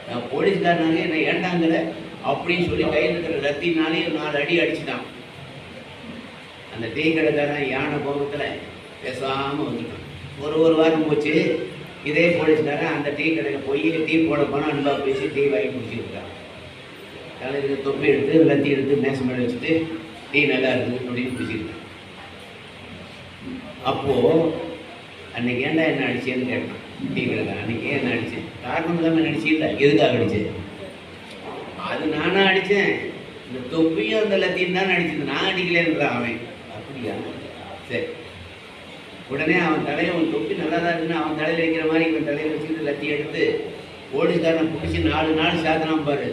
நான் போலீஸ்காரனாங்க என்ன ஏண்டாங்கிற அப்படின்னு சொல்லி கையில் இருக்கிற ரத்தினாலே 4 அடி அடிச்சுட்டான். அந்த டீ கடைக்காரன் யானை கோபத்தில் பேசாமல் வந்துட்டான். ஒரு வாரம் போச்சு. இதே போலீஸ்காரன் அந்த டீ கடையில் போய் டீ போட போனால் அன்பாக பேசி டீ வாங்கி குடிச்சுருக்கான். தலையில் தொப்பி எடுத்து லத்தி எடுத்து மேசம் மேலே வச்சுட்டு டீ நல்லா இருக்குது அப்படின்னு குடிச்சிருக்கான். அப்போது அன்னைக்கு ஏன்டா என்ன அடிச்சேன்னு கேட்டான் டீ கடைக்காரன். அன்னைக்கு என்ன அடித்தேன், காரணம் இல்லாமல் அடிச்சு இல்லை, எதுக்காக அடித்தேன்? அது நானா அடித்தேன், இந்த தொப்பியும் அந்த லத்தியும் தான் அடிச்சது, நான் அடிக்கலன்றான் அவன். அப்படியா, சரி. உடனே அவன் தலையை, அவன் தொப்பி நல்லா தான் இருக்குன்னு அவன் தலையில் வைக்கிற மாதிரி இவன் தலையில் வச்சுக்கிட்டு லத்தி எடுத்து போலீஸ்காரனை பிடிச்சி 4 நாள் சாத்தினான் பாரு.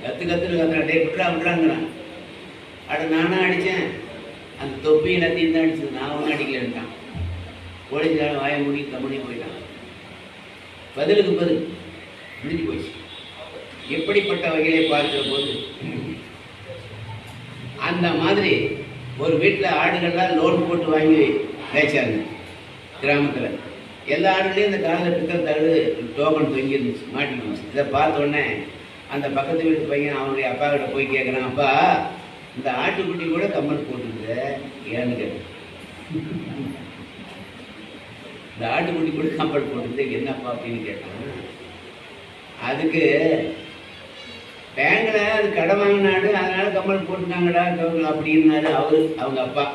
கத்துன்னு கத்துறான், டே விட்றாங்கிறான். நானா அடித்தேன், அந்த தொப்பியும் லத்தியும் தான் அடிச்சது, நான் ஒன்றும் அடிக்கலன்ட்டான். போலீஸ்காரன் வாயை மூடி கம்பெனி போயிட்டான். பதிலுக்கு பதில் முடிஞ்சு போச்சு. எப்படிப்பட்ட வகையிலே பார்க்கிற போது அந்த மாதிரி ஒரு வீட்டில் ஆடுகள்லாம் லோன் போட்டு வாங்கி மேய்ச்சாங்க கிராமத்தில். எல்லா ஆடுகளையும் இந்த காலில் பித்தல் தழுது டோக்கன் தொங்கி இருந்துச்சு, மாட்டிக்கிச்சு. இதை பார்த்த உடனே அந்த பக்கத்து வீட்டு பையன் அவனுடைய அப்பா கிட்ட போய் கேட்குறான், அப்பா இந்த ஆட்டுக்குட்டி கூட கம்மல் போட்டுருக்குற ஏன்னு கேட்க. இந்த ஆட்டுக்குட்டி கூட கம்மல் போட்டுருது என்னப்பா அப்படின்னு கேட்டான். அதுக்கு பேங்கில் அது கடை வாங்கினாடு, அதனால கம்மல் போட்டுட்டாங்கடா அப்படின்னாரு அவங்க அப்பா.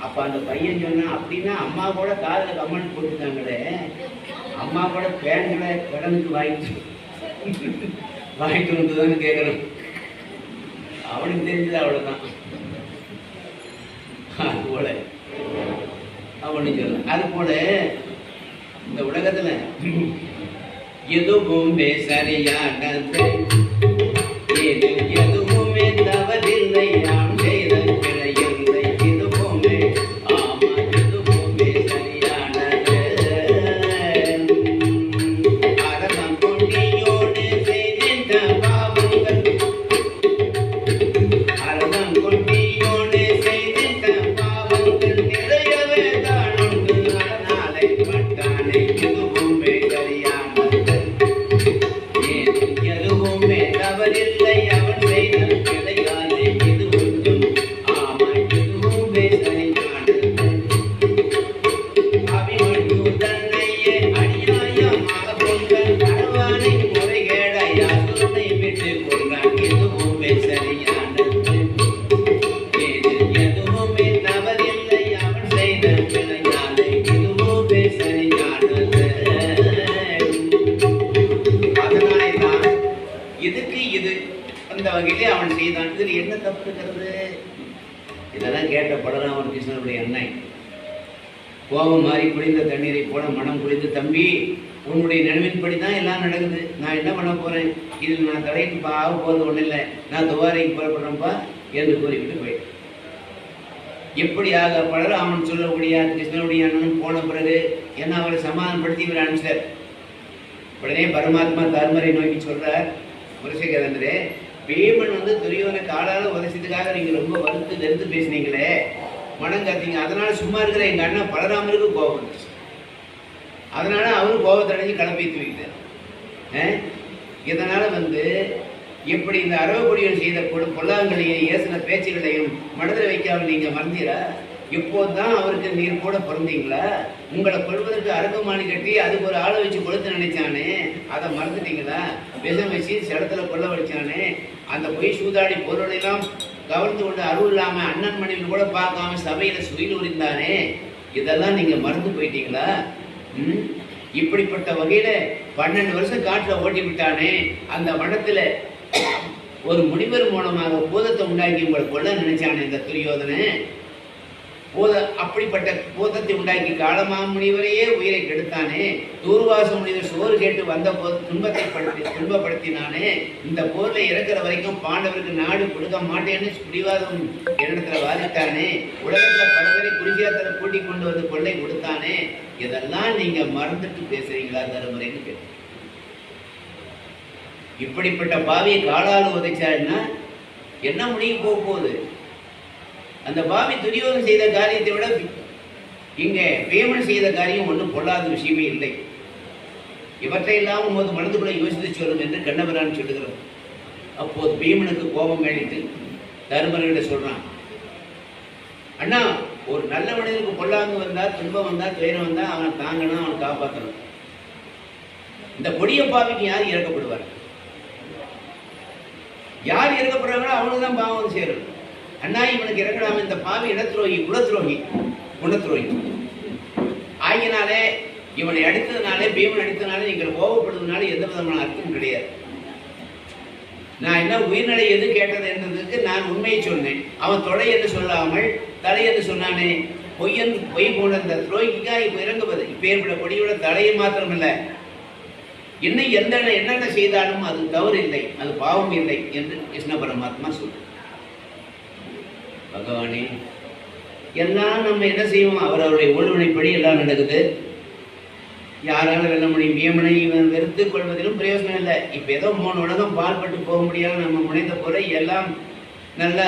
அப்போ அந்த பையன் சொன்னான், அப்படின்னா அம்மா கூட காதில் கம்மல் போட்டுட்டாங்களே, அம்மா கூட பேங்கில் கடனுக்கு வாங்கிட்டு வந்துதான்னு கேட்குறேன். அவனுக்கு தெரிஞ்சது அவ்வளோதான். அது போல அவனு சொல்ல. அது போல இந்த உலகத்தில் எதுவுமே சரியானது, எதுவுமே தவறில்லை, நாம் செய்த பிழையில்லை, எதுவுமே ஆமா எதுவுமே சரியானது. அரசம் கொண்டியோடு செய்த பாவங்கள், அரசம் கொண்டியோடு செய்த பாவங்கள் நிறையவே தான் உண்டு, அதனாலே பட்டானை எதுவுமே சரியானது, எதுவுமே தவறில்லை, அவன் செய்த பிழையாலே இது ஒன்றும் ஆமா எதுவுமே சரியானது. அபிமன்யு தன்னையே அநியாயமாக கொண்ட அரவானை முறைகேடாய் அசுரனை விட்டு கொண்டான், எதுவுமே சரியானது, எதுவுமே தவறில்லை, அவன் செய்த பிழையாலே எதுவுமே சரியானது. அதனால்தான் இதுக்கு இது அந்த வகையிலே அவன் செய்தான். இதில் என்ன தப்பு இருக்கிறது? இதெல்லாம் கேட்ட பலராமன் கிருஷ்ணனுடைய அண்ணன் கோபம் மாறி குளிந்த தண்ணீரை போல மனம் குளிந்து, தம்பி உன்னுடைய நினைவின்படி தான் எல்லாம் நடக்குது, நான் என்ன பண்ண போறேன், இதில் நான் தலைக்கு ஆக போகிறது ஒன்றும் இல்லை, நான் துவாரைக்கு புறப்படுறேன்ப்பா என்று கூறிவிட்டு போயிட்டேன். எப்படியாக பலராமன் சொல்லக்கூடிய கிருஷ்ணனுடைய அண்ணன் போன பிறகு என்ன அவரை சமாதானப்படுத்தி இவர் அனுப்பிச்சார். உடனே பரமாத்மா தர்மரை நோக்கி சொல்றார், முரசகேதனரே, பீமன் துரியோதனை காலால உதச்சதுக்காக நீங்க ரொம்ப வருத்து நெருத்து பேசினீங்களே, மனம் காத்தீங்க, அதனால சும்மா இருக்கிற எங்க அண்ணன் பலராமருக்கு கோபம் வந்துச்சு. அதனால அவரும் கோபத்தை அடைஞ்சு கிளம்பித்து வைக்கிறார். இதனால எப்படி இந்த அரவக்குடியன் செய்த பொல்லாங்களையும் ஏசின பேச்சுகளையும் மனதில் வைக்காமல் நீங்க மறந்தீரா? இப்போதுதான் அவருக்கு நீர் கூட பிறந்தீங்களா? உங்களை கொள்வதற்கு அரக்கமானி கட்டி அதுக்கு ஒரு ஆளை வச்சு கொளுத்து நினைச்சானே, அதை மறந்துட்டீங்களா? விஷம் வச்சு செடத்துல கொள்ள வச்சானே, அந்த பொய் சூதாடி பொருளெல்லாம் கவர்ந்து கொண்டு அருள் இல்லாம அண்ணன் மனைவி கூட பார்க்காம சபையில சுயில் உரிந்தானே, இதெல்லாம் நீங்க மறந்து போயிட்டீங்களா? இப்படிப்பட்ட வகையில 12 வருஷம் காட்டுல ஓட்டி விட்டானே, அந்த வனத்துல ஒரு முனிவர் மூலமாக பூதத்தை உண்டாக்கி உங்களை கொள்ள நினைச்சானே இந்த துரியோதனை. அப்படிப்பட்ட பூதத்தை உண்டாக்கி காலமா முனிவரையே உயிரை கெடுத்தானே. தூர்வாச முனிவர் சோறு கேட்டு வந்த போது துன்பப்படுத்தினானே. இந்த போர்ல இறக்குற வரைக்கும் பாண்டவருக்கு நாடு கொடுக்க மாட்டேன்னு பிடிவாதம் இடத்துல வாதிட்டானே. உலகத்துல பல பேரை குறுகியாத்துல கூட்டிக் கொண்டு வந்து கொள்ளை கொடுத்தானே. இதெல்லாம் நீங்க மறந்துட்டு பேசுறீங்களா தருமுறைன்னு கேட்டு, இப்படிப்பட்ட பாவியை காலால் உதைச்சாருன்னா என்ன முடிவு போக போகுது? அந்த பாவி துரியோதனன் செய்த காரியத்தை விட இங்கே பேமன் செய்த காரியம் ஒன்றும் பொல்லாத விஷயமே இல்லை. இவற்றையெல்லாம் உமது மனதுக்குள்ளே யோசித்து சொல்லும் என்று கண்ணபிரான் சொல்லுகிறார். அப்போது பீமனுக்கு கோபம் அளித்து தருமனிட சொல்றான், அண்ணா, ஒரு நல்ல மனிதனுக்கு பொல்லாங்கு வந்தா, துன்பம் வந்தா, துயரம் வந்தா அவனை தாங்கணும், அவனை காப்பாற்றணும். இந்த கொடிய பாவிக்கு யார் இறக்கப்படுவார்? யார் இறக்கப்படுறாங்களோ அவனுக்கு தான் பாவம் சேரும். அண்ணா, இவனுக்கு இறக்கடாம, இந்த பாவி இடத்துரோகி, குலத்துரோகி, குணத்துரோகி ஆகினாலே இவனை அடித்ததுனாலே, பீமன் அடித்ததுனாலே நீங்கள் கோபப்படுவதனால எந்த விதமான அர்த்தம் கிடையாது. நான் என்ன உயிர்நிலை எது கேட்டது என்றதுக்கு நான் உண்மையை சொன்னேன். அவன் தொடை என்று சொல்லாமல் தலை என்று சொன்னானே, பொய் போன இந்த துரோகிக்காக இப்ப இறங்குவது. இப்ப ஏற்பட கொடியோட தலையை மாத்திரமல்ல, இன்னும் என்னென்ன செய்தாலும் அது தவறு இல்லை, அது பாவம் இல்லை என்று கிருஷ்ண பரமாத்மா சொல்ற. பகவானே, எல்லாம் நம்ம என்ன செய்வோம்? அவருடைய ஒழுவினைப்படி எல்லாம் நடக்குது. யாரால வெல்ல முடியும்? பீமனை இவன் வெறுத்து கொள்வதிலும் பிரயோஜனம் இல்லை. இப்ப ஏதோ 3 உலகம் பால்பட்டு போக முடியாது. நம்ம முனைந்த போல எல்லாம் நல்ல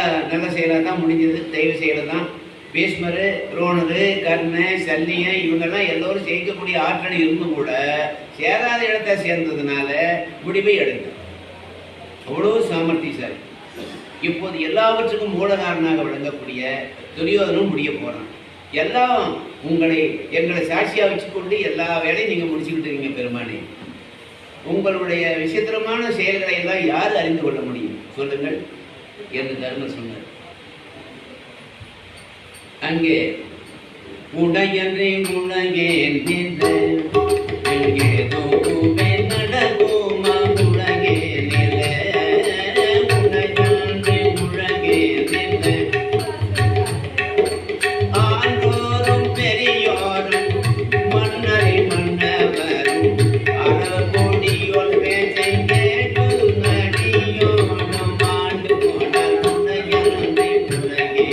செயலாக தான் முடிஞ்சது. தெய்வ செயலை தான். பீஷ்மரு, துரோணரு, கர்ண, சல்லிய இவங்கெல்லாம் எல்லோரும் ஜெயிக்கக்கூடிய ஆற்றல் இருந்தும் கூட சேராத இடத்தை சேர்ந்ததுனால முடிவை எடுத்து அவ்வளவு சாமர்த்தியசாலி. இப்போது எல்லாவற்றுக்கும் மூலகாரனாக விளங்கக்கூடிய துரியோதனும் முடிய போறான். எல்லாம் எங்களை சாட்சியா வச்சுக்கொண்டு எல்லா வேலையும் நீங்க முடிச்சுக்கிட்டு இருக்கீங்க பெருமானே. உங்களுடைய விசித்திரமான செயல்களை எல்லாம் யார் அறிந்து கொள்ள முடியும் சொல்லுங்கள் என்று தர்மர் சொன்னார். அங்கே உடையன்றே உலகேன் நடக்குமா உலகே நில உடையன்றே உலகே ஆண்டோரும் பெரியோரும் மன்னரை மன்னவரும் அறகொடியோல் பேச்சை கேட்டு நடியோடும் ஆண்டு போன உடையன்றே உலகே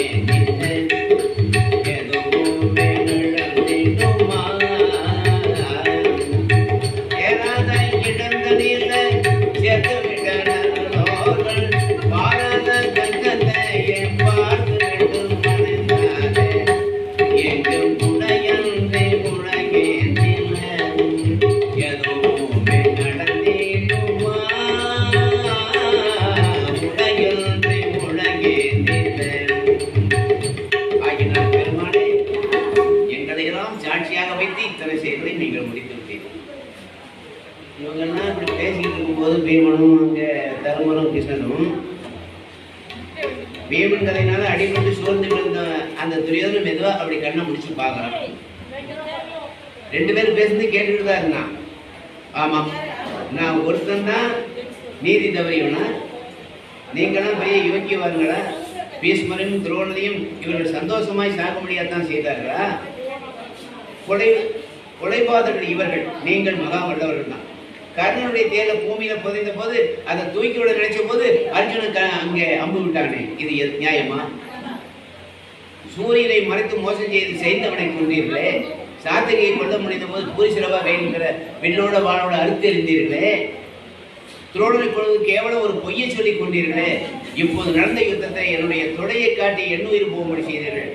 சாட்சியாக வைத்து இத்தனை செயல்களை நீங்கள் முடித்து விட்டீர்கள். இவங்கெல்லாம் இப்படி பேசிக்கிட்டு இருக்கும்போது பீமனும் அங்கே தருமரும் கிருஷ்ணனும் பீமன் கதையினால அடிபட்டு சோர்ந்து விழுந்த அந்த துரியோதனும் மெதுவா அப்படி கண்ணை முடிச்சு பார்க்கறான். 2 பேரும் பேசுறது கேட்டுக்கிட்டு தான் இருந்தான். ஆமா, நான் ஒருத்தன் தான் நீதி தவறியவனா, நீங்களாம் பெரிய யோக்கியவான்களா? பீஷ்மரையும் துரோணரையும் இவர்கள் சந்தோஷமாய் சாக முடியாதான் செய்தார்களா? கொலைபாதர்கள் இவர்கள், நீங்கள் மகா வல்லவர்கள் தான். கர்ணனுடைய தேலை பூமியில புதைந்த போது அதை தூக்கி விட நினைச்ச போது அர்ஜுனன் அங்கே அம்பு விட்டானே, இது நியாயமா? சூரியனை மறைத்து மோசம் செய்தவனை கொண்டீர்களே, சாத்தகியை கொல்ல முடிந்த போது பூரிசிரவா வேணுங்கிற விண்ணோட வானோட அறுத்தெறிந்தீர்களே, துரோணனை கொள்வது கேவலம் ஒரு பொய்யை சொல்லி கொண்டீர்களே, இப்போது நடந்த யுத்தத்தை என்னுடைய தொடையை காட்டி எண்ணுயிர் போகும்படி செய்தீர்கள்.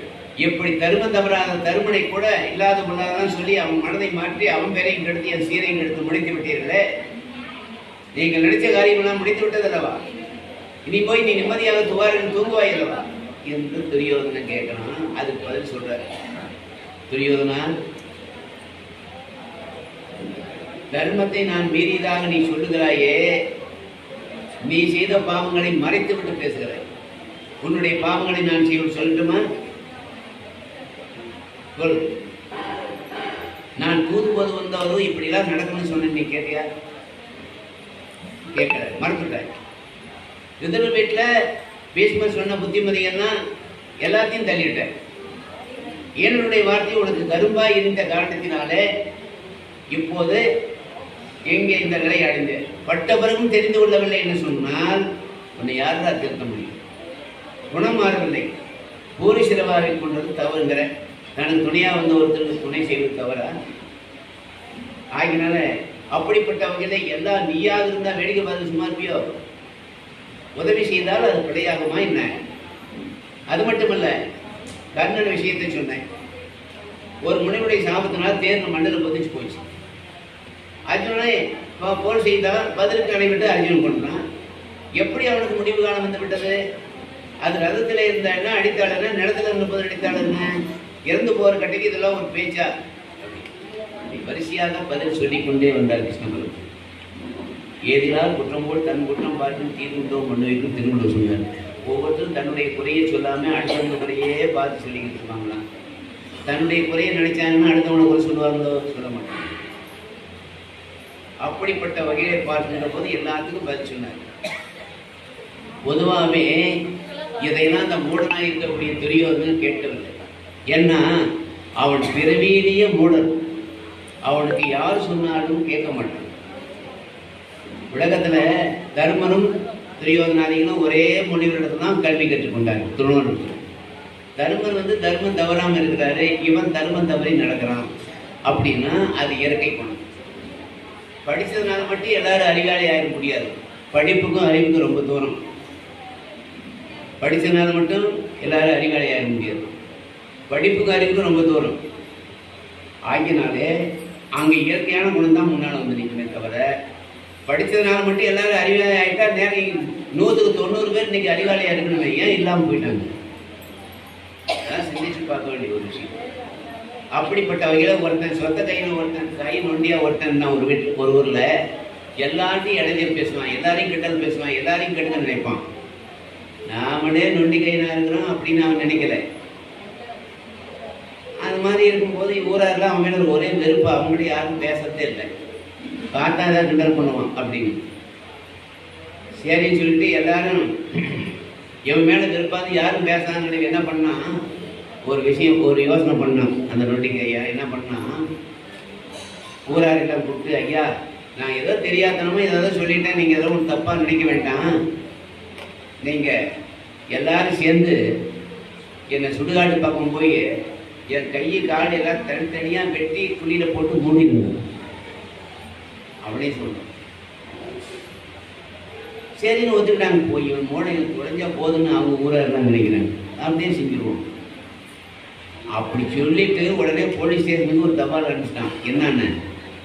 எப்படி தருமம் தவறாத தருமனை கூட இல்லாத பொல்லாதான் சொல்லி அவன் மனதை மாற்றி அவன் பேரையும் கெடுத்து என் சீரையும் எடுத்து முடித்து விட்டீர்களே. நீங்கள் நினைச்ச காரியமெல்லாம் முடித்து விட்டதல்லவா? இனி போய் நீ நிம்மதியாக தூங்குவாய் அல்லவா என்று துரியோதனன் கேட்கலாம். அதுக்கு பதில் சொல்ற, துரியோதனா, தர்மத்தை நான் மீறியதாக நீ சொல்லுகிறாயே, நீ செய்த பாவங்களை மறைத்து விட்டு பேசுகிறாய். உன்னுடைய பாவங்களை நான் சொல்லட்டுமா? நான் தூதுபோது வந்தாலோ இப்படிலாம் நடக்கணும்னு சொன்னேன், நீ கேட்டியா? கேட்கல, மறந்துட்டாய். யுத்தர வீட்டில் பீஷ்மர் சொன்ன புத்திமதிகள்னா எல்லாத்தையும் தள்ளிவிட்ட. என்னுடைய வார்த்தை உனக்கு கரும்பாய் இருந்த காரணத்தினாலே இப்போது எங்கே இந்த நிலை அடைந்து பட்ட பிறகும் தெரிந்து கொள்ளவில்லை என்று சொன்னால் உன்னை யாரா திருத்த முடியும்? குணம் மாறவில்லை. பூரி சிரவாவை கொண்டது தவறுங்கிற, தனக்கு துணையா வந்த ஒருத்தருக்கு துணை செய்வது தவறா? ஆகினால அப்படிப்பட்டவர்களை எல்லாம் நீயாக இருந்தா வேடிக்கை பார்த்து சும்மா இருப்பியோ? உதவி செய்தால் அது பிழையாகுமா என்ன? அது மட்டுமல்ல, கர்ணன் விஷயத்தை சொன்னேன். ஒரு முனிவருடைய சாபத்தினால தேர் மண்டலம் பதிச்சு போச்சு. அர்ஜுனனை போர் செய்தான், பதிலுக்கு அடைவிட்டு அர்ஜுனன் கொண்டான். எப்படி அவனுக்கு முடிவு காலம் வந்து விட்டது? அது ரதத்தில் இருந்தான்னா அடித்தாளன்னா, நிலத்துல இருந்தபோது அடித்தாளன்னு, இறந்து போகிற கட்டைக்கு இதெல்லாம் ஒரு பேச்சா? வரிசையாக பதில் சொல்லிக்கொண்டே வந்தார் கிருஷ்ணபுரம். ஏதினால் குற்றம் போல் தன் குற்றம் பார்த்து தீர்வுண்டோம் பண்ண வைக்கும் திருமணம் சொன்னார். ஒவ்வொருத்தரும் தன்னுடைய குறையை சொல்லாமல் அடுத்தவங்க குறையே பார்த்து சொல்லிக்கிட்டு இருப்பாங்களாம். தன்னுடைய குறையை நினைச்சாங்கன்னா அடுத்தவனை குறை சொல்லுவாங்களோ? சொல்ல மாட்டாங்க. அப்படிப்பட்ட வகையை பார்க்கின்ற போது எல்லாத்துக்கும் பதில் சொன்னார். பொதுவாகவே இதையெல்லாம் அந்த மூடனாக இருக்கக்கூடிய துரியோதனன் கேட்கவில்லை. ஏன்னா அவன் பிறவியிலேயே மூடன். அவனுக்கு யார் சொன்னாலும் கேட்க மாட்டான். உலகத்துல தர்மனும் துரியோதனாதிகளும் ஒரே முனிவரிடத்துல தான் கல்வி கற்றுக்கொண்டாங்க. துரோணன் தர்மன் தர்மம் தவறாம இருக்கிறாரு, இவன் தர்மம் தவறி நடக்கிறான் அப்படின்னா அது இயற்கை குணம். படிச்சதுனால மட்டும் எல்லாரும் அறிவாளி ஆக முடியாது. படிப்புக்கும் அறிவுக்கும் ரொம்ப தூரம். படித்ததுனால மட்டும் எல்லாரும் அறிவாளி ஆக முடியாது. படிப்புக்கும் அறிவுக்கும் ரொம்ப தூரம் ஆகினாலே அங்கே இயற்கையான குணம் தான் முன்னால் வந்து நிற்குமே தவிர, படித்ததுனால மட்டும் எல்லாரும் அறிவாளி ஆகிட்டா நேரம் 100க்கு 90 பேர் இன்னைக்கு அறிவாளியாக இருக்கணுமே, ஏன் இல்லாமல் போயிட்டாங்க? அதான் சிந்திச்சு பார்க்க வேண்டிய ஒரு விஷயம். அப்படிப்பட்ட வகையில் ஒருத்தன் சொத்த கையில் ஒருத்தன் கை நொண்டியா ஒருத்தன் தான் ஒரு ஊரில் எல்லாத்தையும் இடைஞ்சல் பேசுவான், எல்லாரையும் கிண்டல் பேசுவான், எல்லாரையும் கெடுக்க நினைப்பான். நாமளே நொண்டி கைனா இருக்கிறோம் அப்படின்னு அவன் நினைக்கல. அது மாதிரி இருக்கும்போது ஊராரெல்லாம் அவன் மேலே ஒரே வெறுப்பு. அவங்கள்ட்ட யாரும் பேசுறதே இல்லை, பார்த்தா தான் கிண்டல் பண்ணுவான் அப்படின்னு. சரின்னு சொல்லிட்டு எல்லாரும் இவன் மேலே வெறுப்பாது யாரும் பேசான்னு என்ன பண்ணா, ஒரு விஷயம் ஒரு யோசனை பண்ணான். அந்த நொண்டிங்க ஐயா என்ன பண்ணா, ஊராரெல்லாம் கூப்பிட்டு, ஐயா நான் ஏதோ தெரியாதனமா ஏதாவது சொல்லிட்டேன், நீங்கள் ஏதோ ஒன்று தப்பாக நினைக்க வேண்டாம். நீங்கள் எல்லாரும் சேர்ந்து என்னை சுடுகாடு பக்கம் போய் என் கையை காடு எல்லாம் தனித்தனியாக வெட்டி துணியில் போட்டு மூடிடுங்க அவனே சொல்கிறான். சரின்னு ஒத்துக்கிட்டாங்க. போய் இவன் மூளையில் குறைஞ்சா போதுன்னு அவங்க ஊரெல்லாம் நினைக்கிறாங்க. அப்படியே செஞ்சிருவோம் அப்படி சொல்லிட்டு உடனே போலீஸ் ஸ்டேஷனுக்கு ஒரு தபால் அனுப்பிச்சிட்டான். என்னன்னு,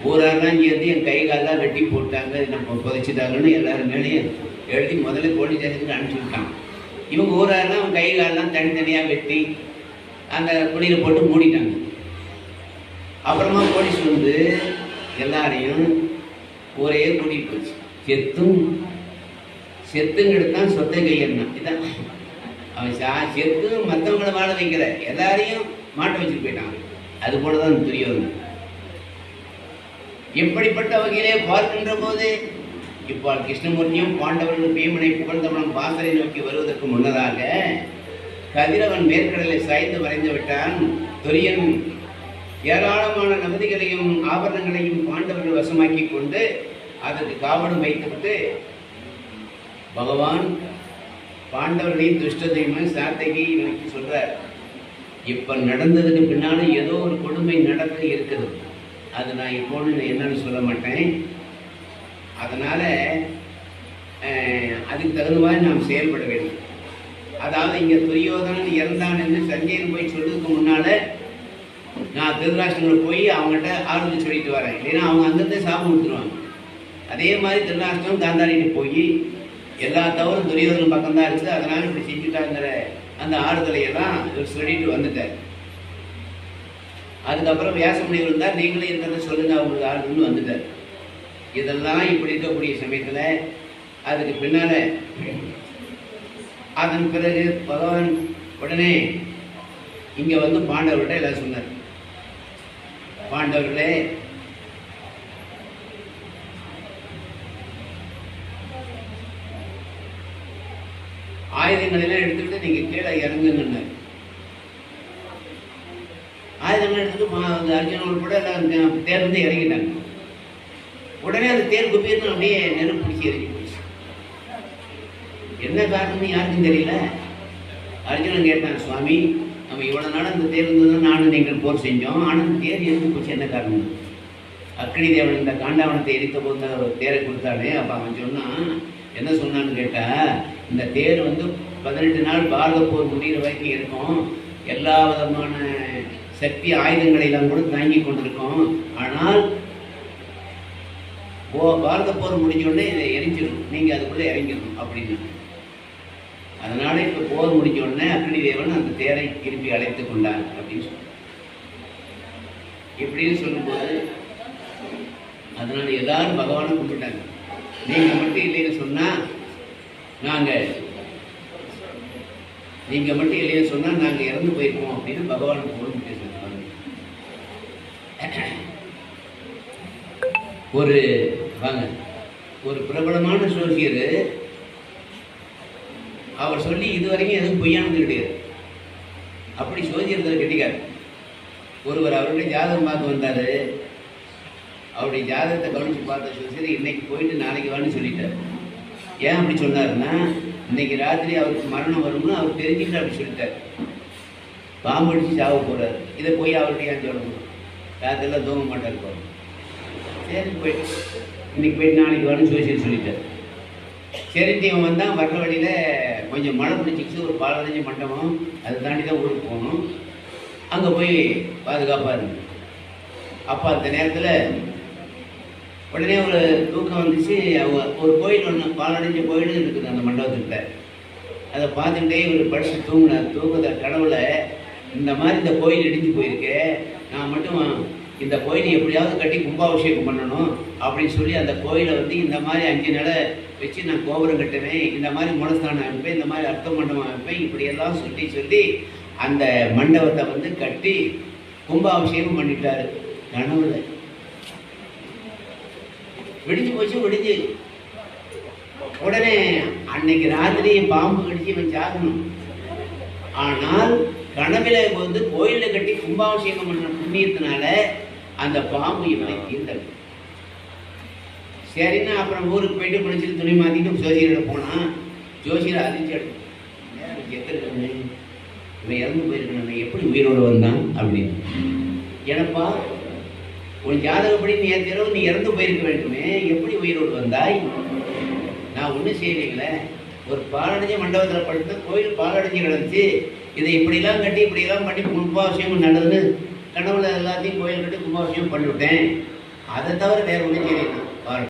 ஊரெல்லாம் சேர்ந்து என் கை காலெல்லாம் வெட்டி போட்டாங்க, நம்ம புதைச்சிட்டாங்கன்னு எல்லாரும் மேலேயும் எழுதி முதல்ல போலீஸ் ஸ்டேஷனுக்கு அனுப்பிச்சுட்டான். இவங்க ஊரெல்லாம் அவன் கை காலெல்லாம் தனித்தனியாக வெட்டி அந்த குழியில் போட்டு மூடிட்டாங்க. அப்புறமா போலீஸ் வந்து எல்லாரையும் ஒரே கூட்டிகிட்டு போச்சு. செத்துங்கெடுத்தான் சொத்தை கையன்னா. இதான் அவன் செத்து மற்றவங்களை வாழ வைக்கிற எல்லாரையும் மாட்ட வச்சுட்டு போயிட்டான். அது போலதான் துரியோதனன். எப்படிப்பட்ட வகையிலே பார்க்கின்ற போது இப்போ கிருஷ்ணமூர்த்தியும் பாண்டவர்கள் பீமனை புகழ்ந்தவனும் பாசறை நோக்கி வருவதற்கு முன்னதாக கதிரவன் மேற்கடலை சாய்ந்து மறைந்து விட்டான். துரியன் ஏராளமான நகதிகளையும் ஆபரணங்களையும் பாண்டவர்கள் வசமாக்கி கொண்டு அதற்கு காவலும் வைத்துவிட்டு பகவான் பாண்டவர்களையும் துஷ்டத்தையும் சாத்தகியை நோக்கி சொல்றார். இப்ப நடந்ததுக்கு பின்னாலும் ஏதோ ஒரு கொடுமை நடக்க இருக்குது. அது நான் இப்போது என்னன்னு சொல்ல மாட்டேன். அதனால அதுக்கு தகுந்த மாதிரி நாம் செயல்பட வேண்டும். அதாவது இங்க துரியோதனன் இறந்தான் என்று சஞ்சயன் போய் சொல்றதுக்கு முன்னால நான் திருதராஷ்டிரங்களை போய் அவங்ககிட்ட ஆறுதல் சொல்லிட்டு வரேன். இல்லைன்னா அவங்க அங்கிருந்தே சாபம் கொடுத்துருவாங்க. அதே மாதிரி திருதராஷ்டிரம் காந்தாரிட்டு போய் எல்லா தவறும் துரியோதனன் பக்கம் தான் இருக்குது, அதனால இப்படி செஞ்சுட்டாங்கிற அந்த ஆறுதலையெல்லாம் இவர் சொல்லிட்டு வந்துட்டார். அதுக்கப்புறம் வியாசமுனி இருந்தார், நீங்களே இருக்கிறத சொல்லுங்க அவங்களுக்கு ஆறுதல்னு வந்துட்டார். இதெல்லாம் இப்படி இருக்கக்கூடிய சமயத்தில் அதுக்கு பின்னால அதன் பிறகு பகவான் உடனே இங்க வந்து பாண்டவர்கிட்ட எல்லாம் சொன்னார். பாண்டவர்களே, ஆயுதங்கள் எல்லாம் எடுத்துக்கிட்டு நீங்க கீழே இறங்குங்க. ஆயுதங்கள் எடுத்துட்டு அர்ஜுன உட்பட எல்லாம் தேர் வந்து இறங்கிட்டாங்க. உடனே அந்த தேர் குப்பீர்னு அப்படியே நெருப்பு பிடிச்சி இறங்கி போச்சு. என்ன காரணம்னு யாருக்கும் தெரியல. அர்ஜுனன் கேட்டான், சுவாமி நம்ம இவ்வளவு நாள் அந்த தேர் இருந்ததுன்னு நானும் நீங்கள் போர் செஞ்சோம், ஆனால் அந்த தேர் எரிஞ்சு போச்சு, என்ன காரணம்? அக்னி தேவன் இந்த காண்டாவனத்தை எரித்த போது ஒரு தேரை கொடுத்தானே, அப்போ அவன் சொன்னான், என்ன சொன்னான்னு கேட்டா, இந்த தேர் வந்து 18 நாள் பாரத போர் முடிகிற வரைக்கும் இருக்கும், எல்லா விதமான சக்தி ஆயுதங்களை எல்லாம் கூட தாங்கி கொண்டிருக்கோம். ஆனால் பாரத போர் முடிஞ்ச உடனே இதை எரிஞ்சிடும், நீங்க அதுக்குள்ள இறங்கிடணும் அப்படின்னு. அதனால இப்ப போர் முடிஞ்ச உடனே அக்னி தேவன் அந்த தேரை திருப்பி அழைத்துக் கொண்டார் அப்படின்னு சொல்ல. இப்படின்னு சொல்லும்போது அதனால எல்லாரும் பகவானை கும்பிட்டாங்க. நீங்க மட்டும் இல்லைன்னு சொன்னா நீங்க மட்டும் இல்லைன்னு சொன்னா நாங்க இறந்து போயிருக்கோம் அப்படின்னு பகவான் பொருள் பேசுறாங்க. ஒரு பிரபலமான ஜோசியர் அவர் சொல்லி இதுவரைக்கும் எதுவும் பொய்யானது கிடையாது. அப்படி ஜோசியத்தில் கெட்டிக்காரு. ஒருவர் அவருடைய ஜாதகம் பார்க்க வந்தாரு. அவருடைய ஜாதகத்தை கவனிச்சு பார்த்த ஜோசியர் இன்னைக்கு போயிட்டு நாளைக்கு வான்னு சொல்லிட்டார். ஏன் அப்படி சொன்னாருன்னா, இன்னைக்கு ராத்திரி அவருக்கு மரணம் வரும்னு அவர் தெரிஞ்சுக்கிட்டு அப்படி சொல்லிட்டார். பாம்பு அடிச்சு சாவ போறாரு. இதை போய் அவர்கிட்ட ஏன் சொல்லணும்? ராத்திரிலாம் தூங்க மாட்டார் போறோம். சரி போயிட்டு இன்னைக்கு போயிட்டு நாளைக்கு வான்னு ஜோசியர் சொல்லிட்டார். சரிட்டு இவன் வந்தான். வர்ற வழியில் கொஞ்சம் மழை பிடிச்சிக்கிச்சு. ஒரு பாலடைஞ்ச மண்டபம், அதை தாண்டி தான் ஊருக்கு போகணும். அங்கே போய் பாதுகாப்பாக இருந்து அப்போ அந்த நேரத்தில் உடனே ஒரு தூக்கம் வந்துச்சு. ஒரு கோயில் ஒன்று பாலடைஞ்ச கோயில் இருக்குது அந்த மண்டபத்துக்கிட்ட. அதை பார்த்துக்கிட்டே இவர் படித்து தூங்கினார். தூங்குற கடவுளை இந்த மாதிரி இந்த கோயில் இடிஞ்சு போயிருக்கு, நான் மட்டும் இந்த கோயிலை எப்படியாவது கட்டி கும்பாபிஷேகம் பண்ணணும் அப்படின்னு சொல்லி அந்த கோயிலை இந்த மாதிரி 5 நிலை வச்சு நான் கோபுரம் கட்டுவேன், இந்த மாதிரி மூலஸ்தானம் அமைப்பேன், இந்த மாதிரி அர்த்த மண்டபம் அமைப்பேன், இப்படியெல்லாம் சொல்லி அந்த மண்டபத்தை கட்டி கும்பாபிஷேகம் பண்ணிட்டாரு. கனவுல விடிஞ்சு போச்சு. விடிஞ்சு உடனே அன்னைக்கு ராத்திரி பாம்பு கடிச்சு இவன் சாகணும். ஆனால் கனவில கோயில கட்டி கும்பாபிஷேகம் பண்ண புண்ணியத்தினால அந்த பாம்பு இவனை தீர்த்தல். சரின்னா அப்புறம் ஊருக்கு போயிட்டு குளிச்சுட்டு துணி மாத்திட்டு ஜோசியரை போனா, ஜோசியரை அதிர்ச்சி எடுத்து இவன் இறந்து போயிருக்கணும், எப்படி உயிரோடு வந்தான் அப்படின்னு. எனப்பா உன் ஜாதகப்படி நேற்றிரவு நீ இறந்து போயிருக்க வேண்டுமே, எப்படி உயிரோடு வந்தாய்? நான் ஒன்றும் செய்யலைங்களே, ஒரு பாலடைஞ்ச மண்டபத்தில் படுத்து கோயில் பாலடைஞ்சு கிடந்துச்சு, இதை இப்படிலாம் கட்டி இப்படியெல்லாம் பண்ணி கும்பாபிஷேகம் நடந்து கனவுல எல்லாத்தையும் கோயில் கட்டி கும்பாபிஷேகம் பண்ணிவிட்டேன். அதை தவிர வேற ஒன்றும் செய்யலை.